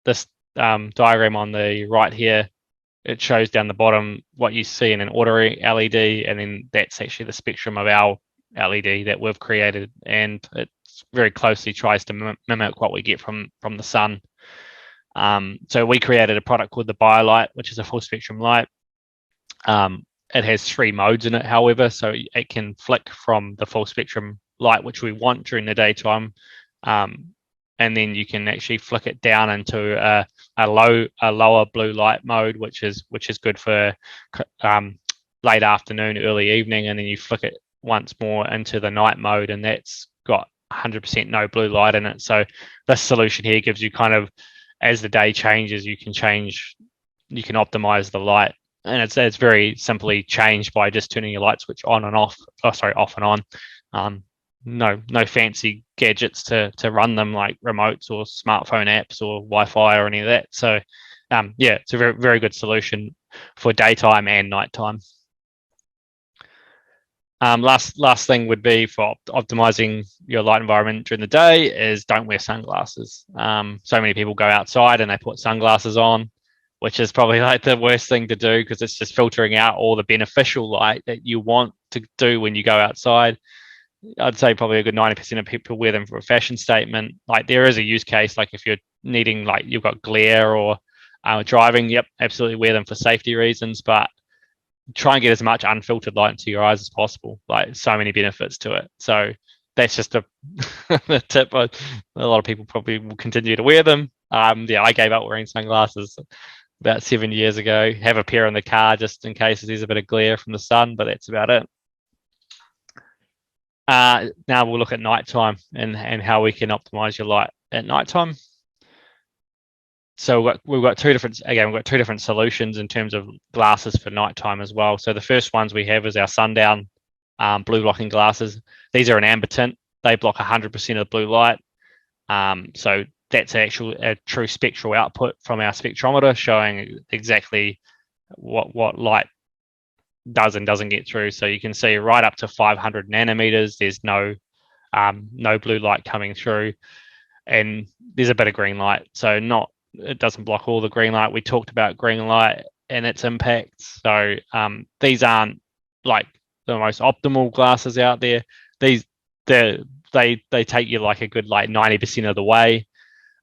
This diagram on the right here, it shows down the bottom what you see in an ordinary LED, and then that's actually the spectrum of our LED that we've created, and it very closely tries to mimic what we get from the sun. So we created a product called the BioLight, which is a full spectrum light. It has 3 modes in it, however, so it can flick from the full spectrum light, which we want during the daytime, and then you can actually flick it down into a lower blue light mode, which is good for late afternoon, early evening, and then you flick it once more into the night mode, and that's got 100% no blue light in it. So this solution here gives you kind of, as the day changes, you can optimize the light, and it's very simply changed by just turning your light switch on and off. Off and on. No fancy gadgets to run them, like remotes or smartphone apps or Wi-Fi or any of that. So it's a very, very good solution for daytime and nighttime. Last thing would be for optimizing your light environment during the day is don't wear sunglasses. So many people go outside and they put sunglasses on, which is probably like the worst thing to do because it's just filtering out all the beneficial light that you want to do when you go outside. I'd say probably a good 90% of people wear them for a fashion statement. Like there is a use case, like if you're needing, like you've got glare or driving, yep, absolutely wear them for safety reasons, but try and get as much unfiltered light into your eyes as possible. Like so many benefits to it. So that's just a tip. A lot of people probably will continue to wear them. I gave up wearing sunglasses about 7 years ago. Have a pair in the car just in case there's a bit of glare from the sun, but that's about it. Now we'll look at nighttime and how we can optimize your light at nighttime. So we've got two different solutions in terms of glasses for nighttime as well. So the first ones we have is our sundown blue blocking glasses. These are an amber tint. They block 100% of blue light. So that's a true spectral output from our spectrometer, showing exactly what light does and doesn't get through. So you can see right up to 500 nanometers, there's no blue light coming through, and there's a bit of green light. So it doesn't block all the green light. We talked about green light and its impacts. So these aren't like the most optimal glasses out there. They take you like a good 90% of the way.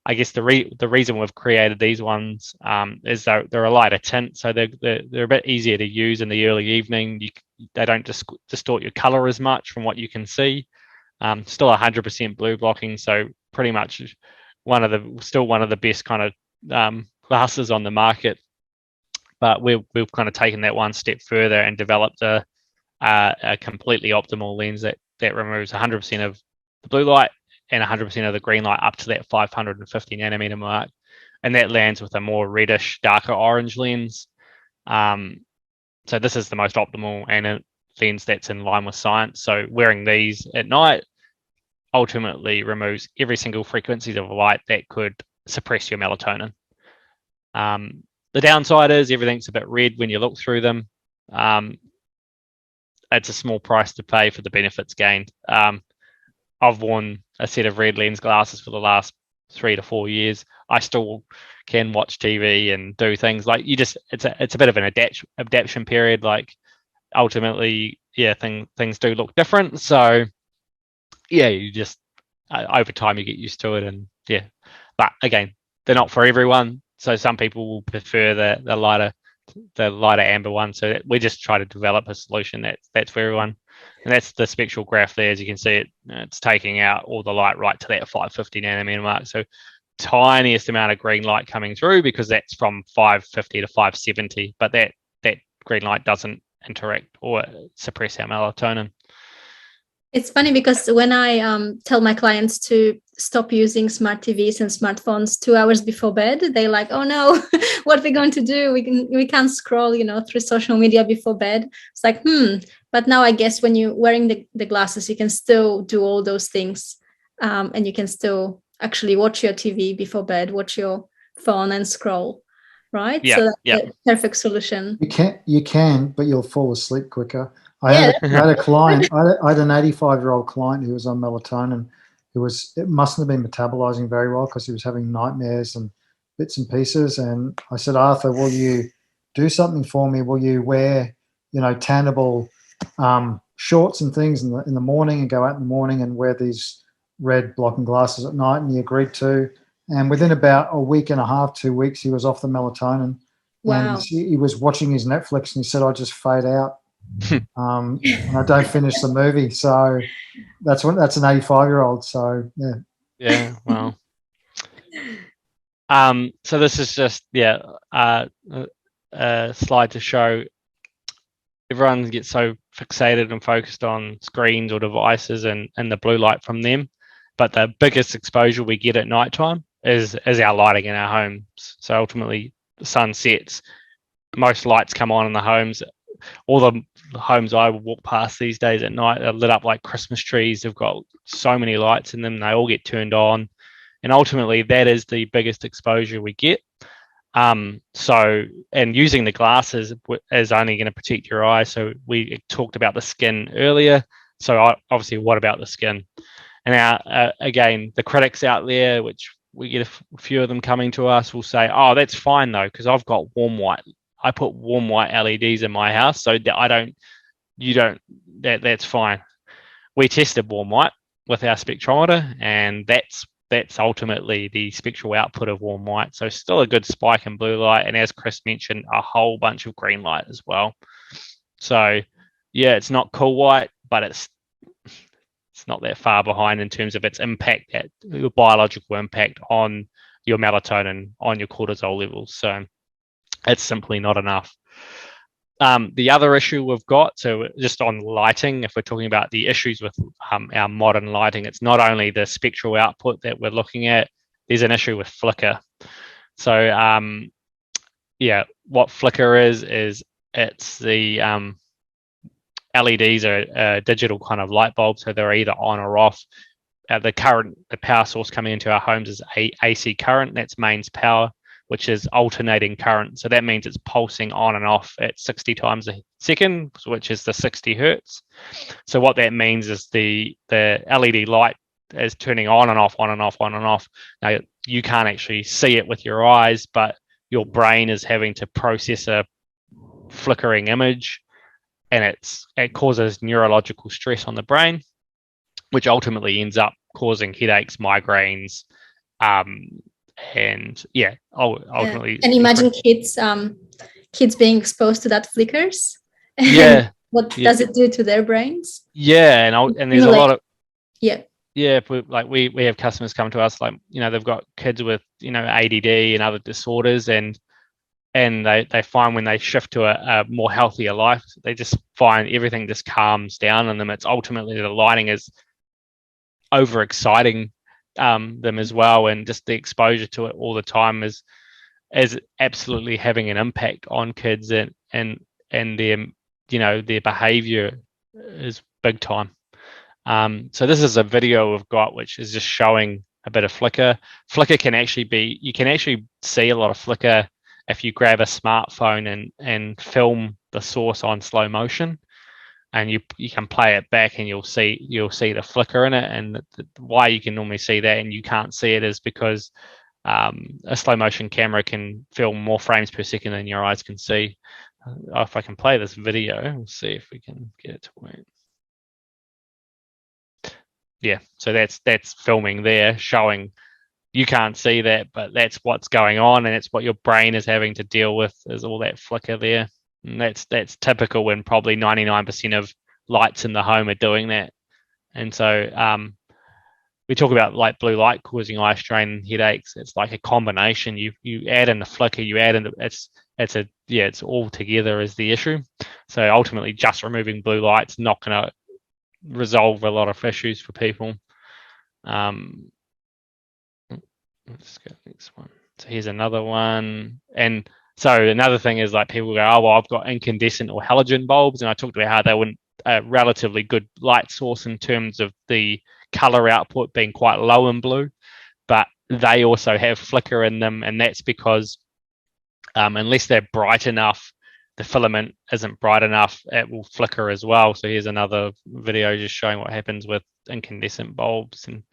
I guess the reason we've created these ones is they're a lighter tint, so they're a bit easier to use in the early evening. They don't distort your color as much from what you can see. Still 100% blue blocking, so pretty much one of the best kind of glasses on the market. But we've kind of taken that one step further and developed a completely optimal lens that removes 100% of the blue light and 100% of the green light up to that 550 nanometer mark, and that lands with a more reddish, darker orange lens. So this is the most optimal and a lens that's in line with science. So wearing these at night ultimately removes every single frequency of light that could suppress your melatonin. The downside is everything's a bit red when you look through them. It's a small price to pay for the benefits gained. I've worn a set of red lens glasses for the last 3 to 4 years. I still can watch TV and do things like it's a bit of an adaptation period. Like ultimately, things do look different. So you just over time you get used to it, and but again, they're not for everyone. So some people will prefer the lighter amber one. So we just try to develop a solution that's for everyone. And that's the spectral graph there. As you can see, it's taking out all the light right to that 550 nanometer mark. So tiniest amount of green light coming through, because that's from 550 to 570. But that green light doesn't interact or suppress our melatonin. It's funny because when I tell my clients to stop using smart TVs and smartphones 2 hours before bed, they're like, "Oh no, what are we going to do? We can't scroll, through social media before bed." It's like, But now I guess when you're wearing the glasses, you can still do all those things, and you can still actually watch your TV before bed, watch your phone, and scroll, right? Yeah, so that's the perfect solution. You can, but you'll fall asleep quicker. I had a client. I had an 85-year-old client who was on melatonin. It mustn't have been metabolizing very well because he was having nightmares and bits and pieces. And I said, Arthur, will you do something for me? Will you wear, tannable shorts and things in the morning and go out in the morning and wear these red blocking glasses at night? And he agreed to. And within about a week and a half, 2 weeks, he was off the melatonin. Wow. And he was watching his Netflix and he said, I just fade out. And I don't finish the movie. So that's an 85-year-old. So yeah. Well, so this is just a slide to show everyone gets so fixated and focused on screens or devices and the blue light from them, but the biggest exposure we get at nighttime is our lighting in our homes. So ultimately, the sun sets, most lights come on in the homes. All the homes I walk past these days at night are lit up like Christmas trees. They've got so many lights in them. They all get turned on. And ultimately, that is the biggest exposure we get. And using the glasses is only going to protect your eyes. So we talked about the skin earlier. So obviously, what about the skin? And now, again, the critics out there, which we get a few of them coming to us, will say, "Oh, that's fine though, because I've got warm white. I put warm white LEDs in my house, so that's fine." We tested warm white with our spectrometer, and that's ultimately the spectral output of warm white. So still a good spike in blue light, and as Chris mentioned, a whole bunch of green light as well. So it's not cool white, but it's not that far behind in terms of its impact, your biological impact on your melatonin, on your cortisol levels. So it's simply not enough. The other issue we've got, so just on lighting, if we're talking about the issues with our modern lighting, it's not only the spectral output that we're looking at, there's an issue with flicker. So what flicker is it's the LEDs are digital kind of light bulbs, so they're either on or off. The power source coming into our homes is AC current, that's mains power, which is alternating current. So that means it's pulsing on and off at 60 times a second, which is the 60 hertz. So what that means is the LED light is turning on and off, on and off, on and off. Now, you can't actually see it with your eyes, but your brain is having to process a flickering image, and it causes neurological stress on the brain, which ultimately ends up causing headaches, migraines, and ultimately. And imagine kids being exposed to that flickers. What does it do to their brains? And there's a lot of we we have customers come to us they've got kids with ADD and other disorders, and they find when they shift to a more healthier life, they just find everything just calms down on them. It's ultimately the lighting is overexciting them as well, and just the exposure to it all the time is absolutely having an impact on kids, and their, their behavior is big time. So this is a video we've got which is just showing a bit of flicker. Flicker can actually be, you can actually see a lot of flicker if you grab a smartphone and film the source on slow motion, and you can play it back and you'll see the flicker in it. And why you can normally see that and you can't see it is because a slow motion camera can film more frames per second than your eyes can see. If I can play this video, we'll see if we can get it to work. Yeah, so that's filming there, showing you can't see that, but that's what's going on, and it's what your brain is having to deal with, is all that flicker there. And that's typical when probably 99% of lights in the home are doing that. And so we talk about like blue light causing eye strain and headaches. It's like a combination. You add in the flicker, you add in it's all together is the issue. So ultimately, just removing blue light's not going to resolve a lot of issues for people. Let's go to the next one. So here's another one. And so another thing is like people go, oh, well, I've got incandescent or halogen bulbs. And I talked about how they were a relatively good light source in terms of the color output being quite low in blue, but they also have flicker in them. And that's because unless they're bright enough, the filament isn't bright enough, it will flicker as well. So here's another video just showing what happens with incandescent bulbs. And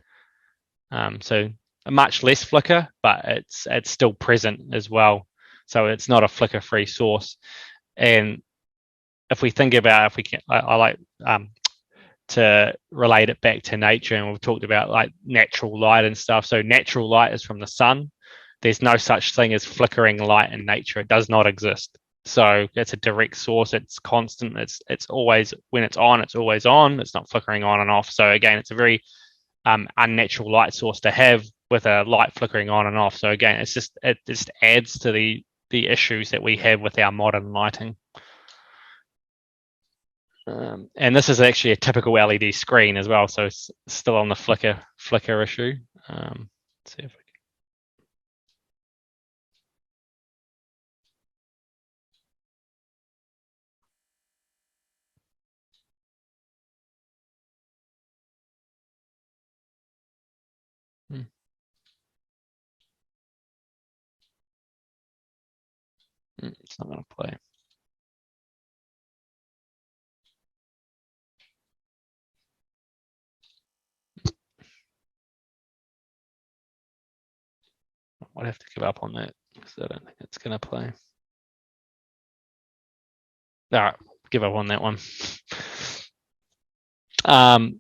so much less flicker, but it's still present as well. So it's not a flicker-free source. And if we think about, I like to relate it back to nature, and we've talked about like natural light and stuff. So natural light is from the sun. There's no such thing as flickering light in nature. It does not exist. So it's a direct source. It's constant. It's always, when it's on, it's always on. It's not flickering on and off. So again, it's a very unnatural light source to have with a light flickering on and off. So again, it just adds to the issues that we have with our modern lighting. And this is actually a typical LED screen as well. So it's still on the flicker issue. Let's see if we it's not going to play. I'd have to give up on that because I don't think it's going to play. All right, give up on that one.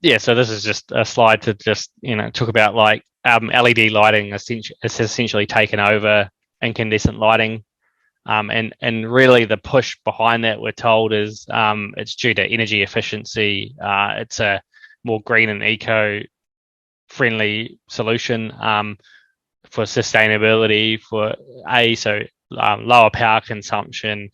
Yeah, so this is just a slide to just talk about like LED lighting has essentially taken over incandescent lighting. And really the push behind that, we're told, is it's due to energy efficiency. It's a more green and eco-friendly solution for sustainability, for lower power consumption,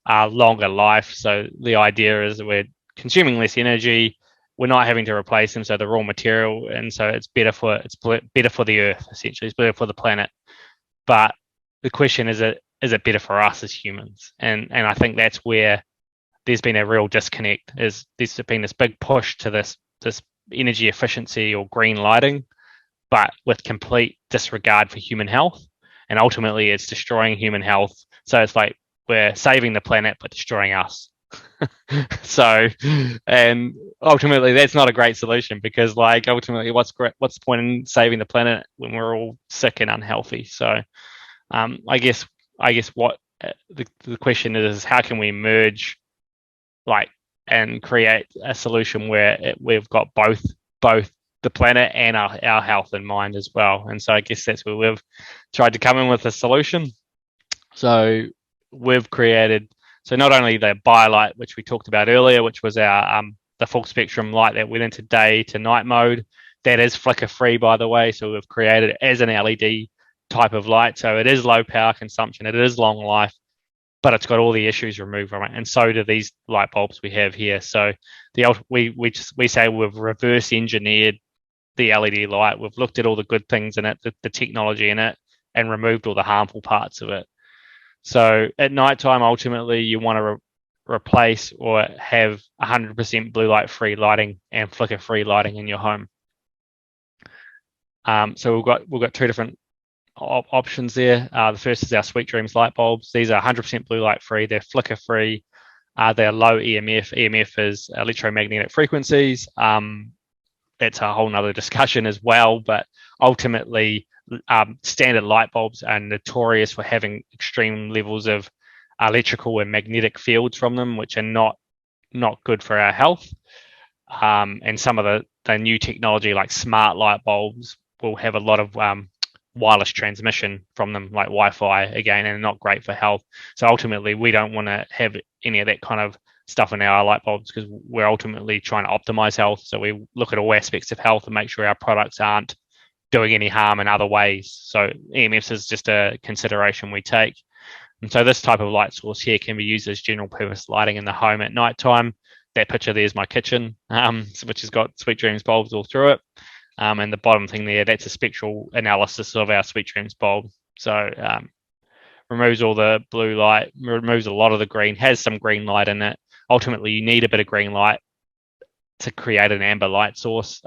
longer life. So the idea is that we're consuming less energy, we're not having to replace them, so the raw material, and so it's better for the earth, essentially. It's better for the planet. But the question is it better for us as humans? And I think that's where there's been a real disconnect. Is there's been this big push to this energy efficiency or green lighting, but with complete disregard for human health, and ultimately it's destroying human health. So it's like we're saving the planet but destroying us. So, and ultimately that's not a great solution, because like ultimately what's the point in saving the planet when we're all sick and unhealthy? So I guess what the question is how can we merge and create a solution where we've got both the planet and our health in mind as well. And so I guess that's where we've tried to come in with a solution. So we've created, so not only the BioLight, which we talked about earlier, which was our the full spectrum light that went into day to night mode, that is flicker free, by the way. So we've created it as an LED type of light. So it is low power consumption, it is long life, but it's got all the issues removed from it. And so do these light bulbs we have here. So we say we've reverse engineered the LED light. We've looked at all the good things in it, the technology in it, and removed all the harmful parts of it. So at nighttime, ultimately, you want to replace or have 100% blue light free lighting and flicker free lighting in your home. So we've got two different options there. The first is our Sweet Dreams light bulbs. These are 100% blue light free. They're flicker free. They're low EMF. EMF is electromagnetic frequencies. That's a whole nother discussion as well. But ultimately, standard light bulbs are notorious for having extreme levels of electrical and magnetic fields from them, which are not good for our health. And some of the new technology, like smart light bulbs, will have a lot of wireless transmission from them, like Wi-Fi, again, and not great for health. So ultimately, we don't want to have any of that kind of stuff in our light bulbs, because we're ultimately trying to optimize health. So we look at all aspects of health and make sure our products aren't doing any harm in other ways. So EMFs is just a consideration we take. And so this type of light source here can be used as general purpose lighting in the home at night time. That picture there is my kitchen, which has got Sweet Dreams bulbs all through it. And the bottom thing there, that's a spectral analysis of our Sweet Dreams bulb. So removes all the blue light, removes a lot of the green, has some green light in it. Ultimately, you need a bit of green light to create an amber light source.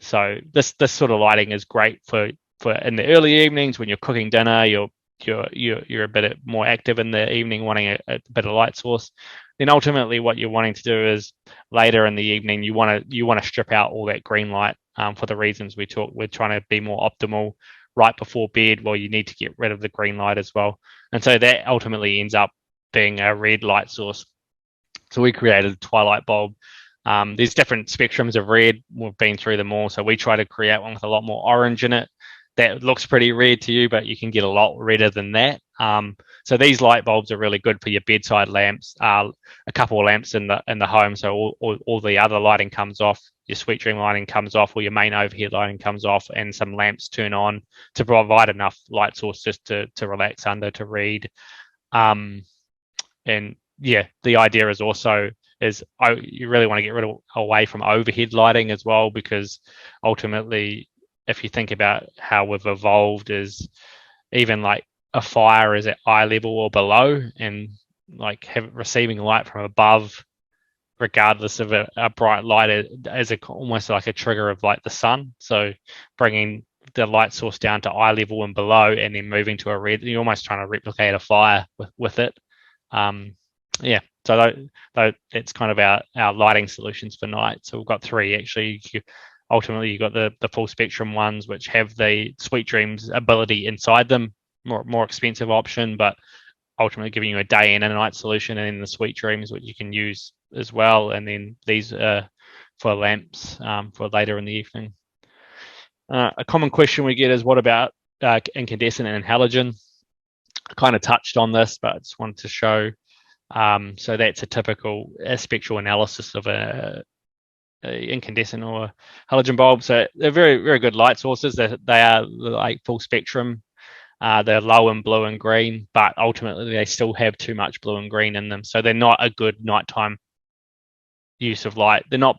So this sort of lighting is great for in the early evenings when you're cooking dinner, you're a bit more active in the evening, wanting a bit of light source. Then ultimately, what you're wanting to do is later in the evening, you want to strip out all that green light for the reasons we talked. We're trying to be more optimal right before bed. Well, you need to get rid of the green light as well, and so that ultimately ends up being a red light source. So we created a twilight bulb. There's different spectrums of red. We've been through them all. So we try to create one with a lot more orange in it. That looks pretty red to you, but you can get a lot redder than that. So these light bulbs are really good for your bedside lamps, a couple of lamps in the home. So all the other lighting comes off, your Sweet Dream lighting comes off, or your main overhead lighting comes off, and some lamps turn on to provide enough light source just to relax under, to read. And yeah, the idea is also you really want to get away from overhead lighting as well, because ultimately, if you think about how we've evolved, is even like a fire is at eye level or below, and like receiving light from above, regardless of a bright light, is almost like a trigger of like the sun. So bringing the light source down to eye level and below, and then moving to a red, you're almost trying to replicate a fire with it. Yeah, so that's kind of our lighting solutions for night. So we've got three actually. Ultimately, you've got the full spectrum ones, which have the Sweet Dreams ability inside them, more expensive option, but ultimately giving you a day and a night solution, and then the Sweet Dreams, which you can use as well. And then these are for lamps for later in the evening. A common question we get is, what about incandescent and halogen? I kind of touched on this, but I just wanted to show. So that's a typical spectral analysis of a incandescent or halogen bulb. So they're very, very good light sources. They are like full spectrum. They're low in blue and green, but ultimately they still have too much blue and green in them. So they're not a good nighttime use of light. They're not.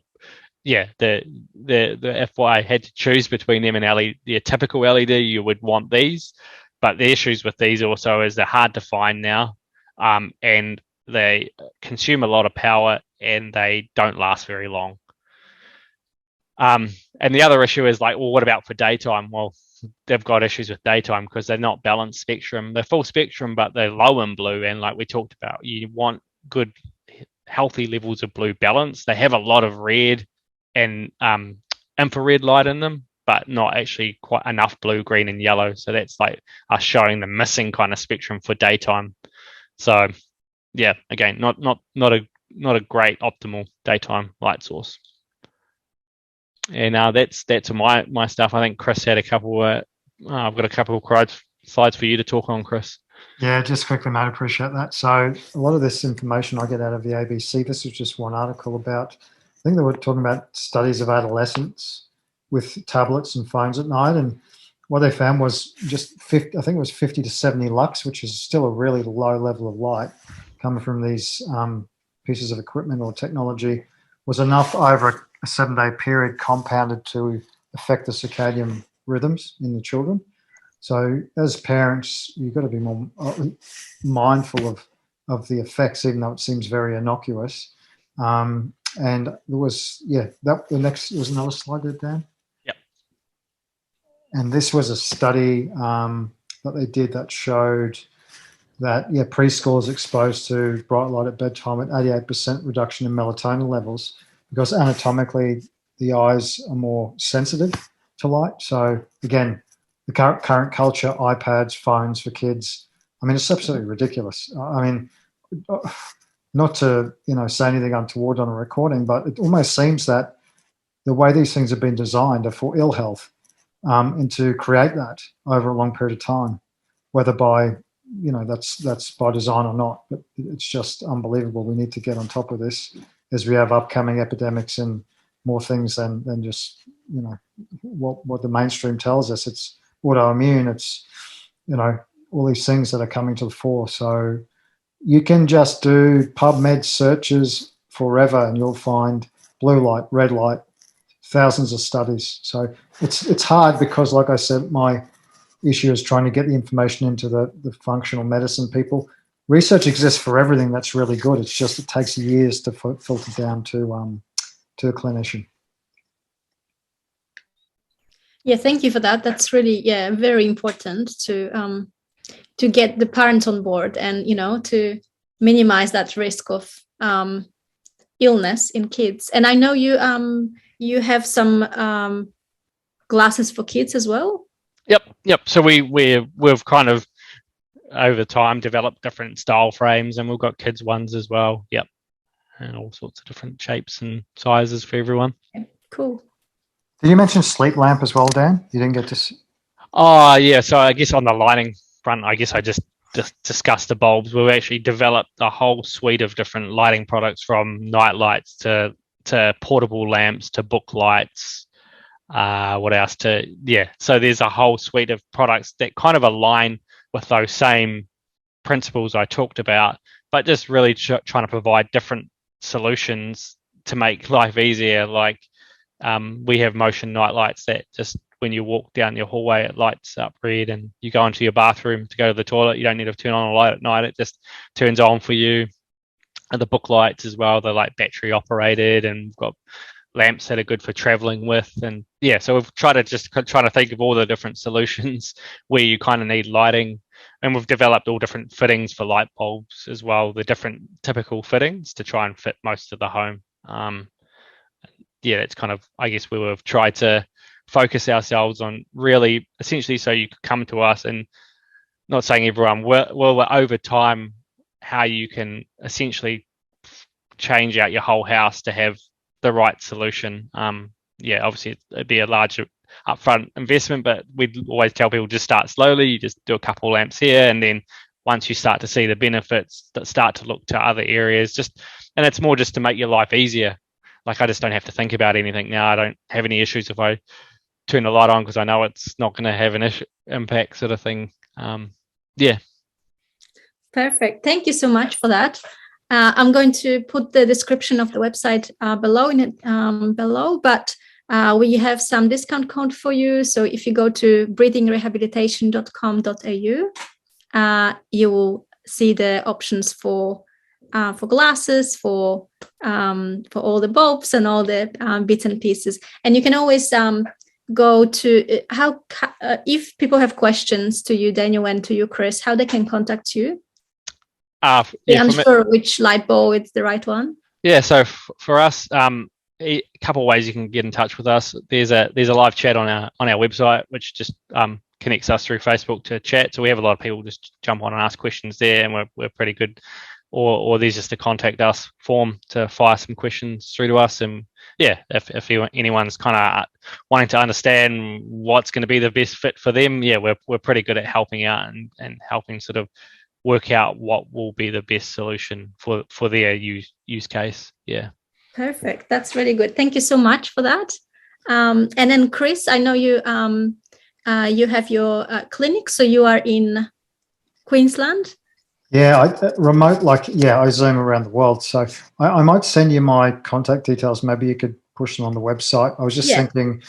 Yeah, if I had to choose between them and LED, the typical LED, you would want these. But the issues with these also is they're hard to find now, and they consume a lot of power, and they don't last very long. And the other issue is like, well, what about for daytime? Well, they've got issues with daytime because they're not balanced spectrum. They're full spectrum, but they're low in blue. And like we talked about, you want good, healthy levels of blue balance. They have a lot of red and infrared light in them, but not actually quite enough blue, green, and yellow. So that's like us showing the missing kind of spectrum for daytime. So yeah, again, not a great optimal daytime light source. And that's my stuff. I think Chris had a couple. I've got a couple of slides for you to talk on, Chris. Yeah, just quickly, mate. I appreciate that. So a lot of this information I get out of the ABC. This is just one article about. I think they were talking about studies of adolescents with tablets and phones at night, and what they found was just 50. I think it was 50 to 70 lux, which is still a really low level of light coming from these pieces of equipment or technology, was enough over a 7-day period compounded to affect the circadian rhythms in the children. So as parents, you've got to be more mindful of of the effects, even though it seems very innocuous. And there was, the next was another slide there, Dan. Yep. And this was a study that they did that showed that, preschoolers exposed to bright light at bedtime at 88% reduction in melatonin levels, because anatomically the eyes are more sensitive to light. So again, the current culture, iPads, phones for kids, I mean, it's absolutely ridiculous. I mean, not to, say anything untoward on a recording, but it almost seems that the way these things have been designed are for ill health, and to create that over a long period of time, whether by, that's by design or not, but it's just unbelievable. We need to get on top of this as we have upcoming epidemics and more things than just, what the mainstream tells us. It's autoimmune, it's, all these things that are coming to the fore. So you can just do PubMed searches forever and you'll find blue light, red light, thousands of studies. So it's hard because, like I said, my issue is trying to get the information into the functional medicine people. Research exists for everything that's really good. It's just it takes years to filter down to a clinician. Yeah, thank you for that. That's really, very important to get the parents on board and, to minimize that risk of illness in kids. And I know you have some glasses for kids as well. Yep. So we've kind of over time developed different style frames, and we've got kids ones as well. Yep, and all sorts of different shapes and sizes for everyone. Okay, cool. Did you mention sleep lamp as well, Dan? You didn't get to. Oh yeah. So I guess on the lighting front, I guess I just discussed the bulbs. We've actually developed a whole suite of different lighting products, from night lights to portable lamps to book lights. What else so there's a whole suite of products that kind of align with those same principles I talked about, but just really trying to provide different solutions to make life easier. Like we have motion night lights that just when you walk down your hallway, it lights up red, and you go into your bathroom to go to the toilet, you don't need to turn on a light at night, it just turns on for you. And the book lights as well, they're like battery operated, and we've got lamps that are good for traveling with. And so we've tried to think of all the different solutions where you kind of need lighting, and we've developed all different fittings for light bulbs as well, the different typical fittings to try and fit most of the home. It's kind of, I guess we have tried to focus ourselves on really essentially so you could come to us, and not saying everyone will over time, how you can essentially change out your whole house to have the right solution. Obviously it'd be a larger upfront investment, but we'd always tell people just start slowly. You just do a couple lamps here, and then once you start to see the benefits, that start to look to other areas. And it's more just to make your life easier. Like I just don't have to think about anything now. I don't have any issues if I turn the light on because I know it's not going to have an impact, sort of thing. Perfect. Thank you so much for that. I'm going to put the description of the website below, but we have some discount code for you. So if you go to breathingrehabilitation.com.au, you will see the options for glasses, for all the bulbs and all the bits and pieces. And you can always go to if people have questions to you, Daniel, and to you, Chris, how they can contact you. I'm sure which light bulb is the right one. So for us, a couple of ways you can get in touch with us. There's a live chat on our website, which just connects us through Facebook to chat. So we have a lot of people just jump on and ask questions there, and we're pretty good. Or there's just a contact us form to fire some questions through to us. And if anyone's kind of wanting to understand what's going to be the best fit for them, we're pretty good at helping out and helping sort of work out what will be the best solution for their use case. Perfect. That's really good. Thank you so much for that. And then Chris, I know you have your clinic, so you are in Queensland. Remote, I Zoom around the world. So I might send you my contact details. Maybe you could push them on the website. I was just thinking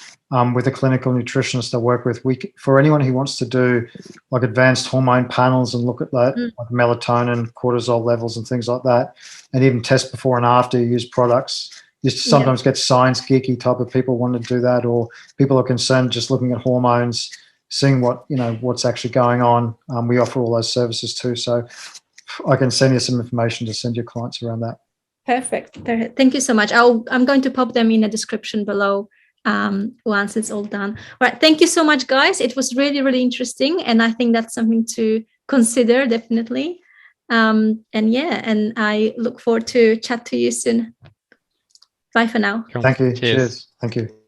with a clinical nutritionist I work with, for anyone who wants to do like advanced hormone panels and look at that, like melatonin, cortisol levels and things like that, and even test before and after you use products. You sometimes get science geeky type of people want to do that, or people are concerned just looking at hormones, seeing what's actually going on. We offer all those services too. So I can send you some information to send your clients around that. Perfect. Thank you so much. I'm going to pop them in the description below once it's all done. All right. Thank you so much, guys. It was really, really interesting. And I think that's something to consider, definitely. And I look forward to chat to you soon. Bye for now. Thank you. Cheers. Thank you.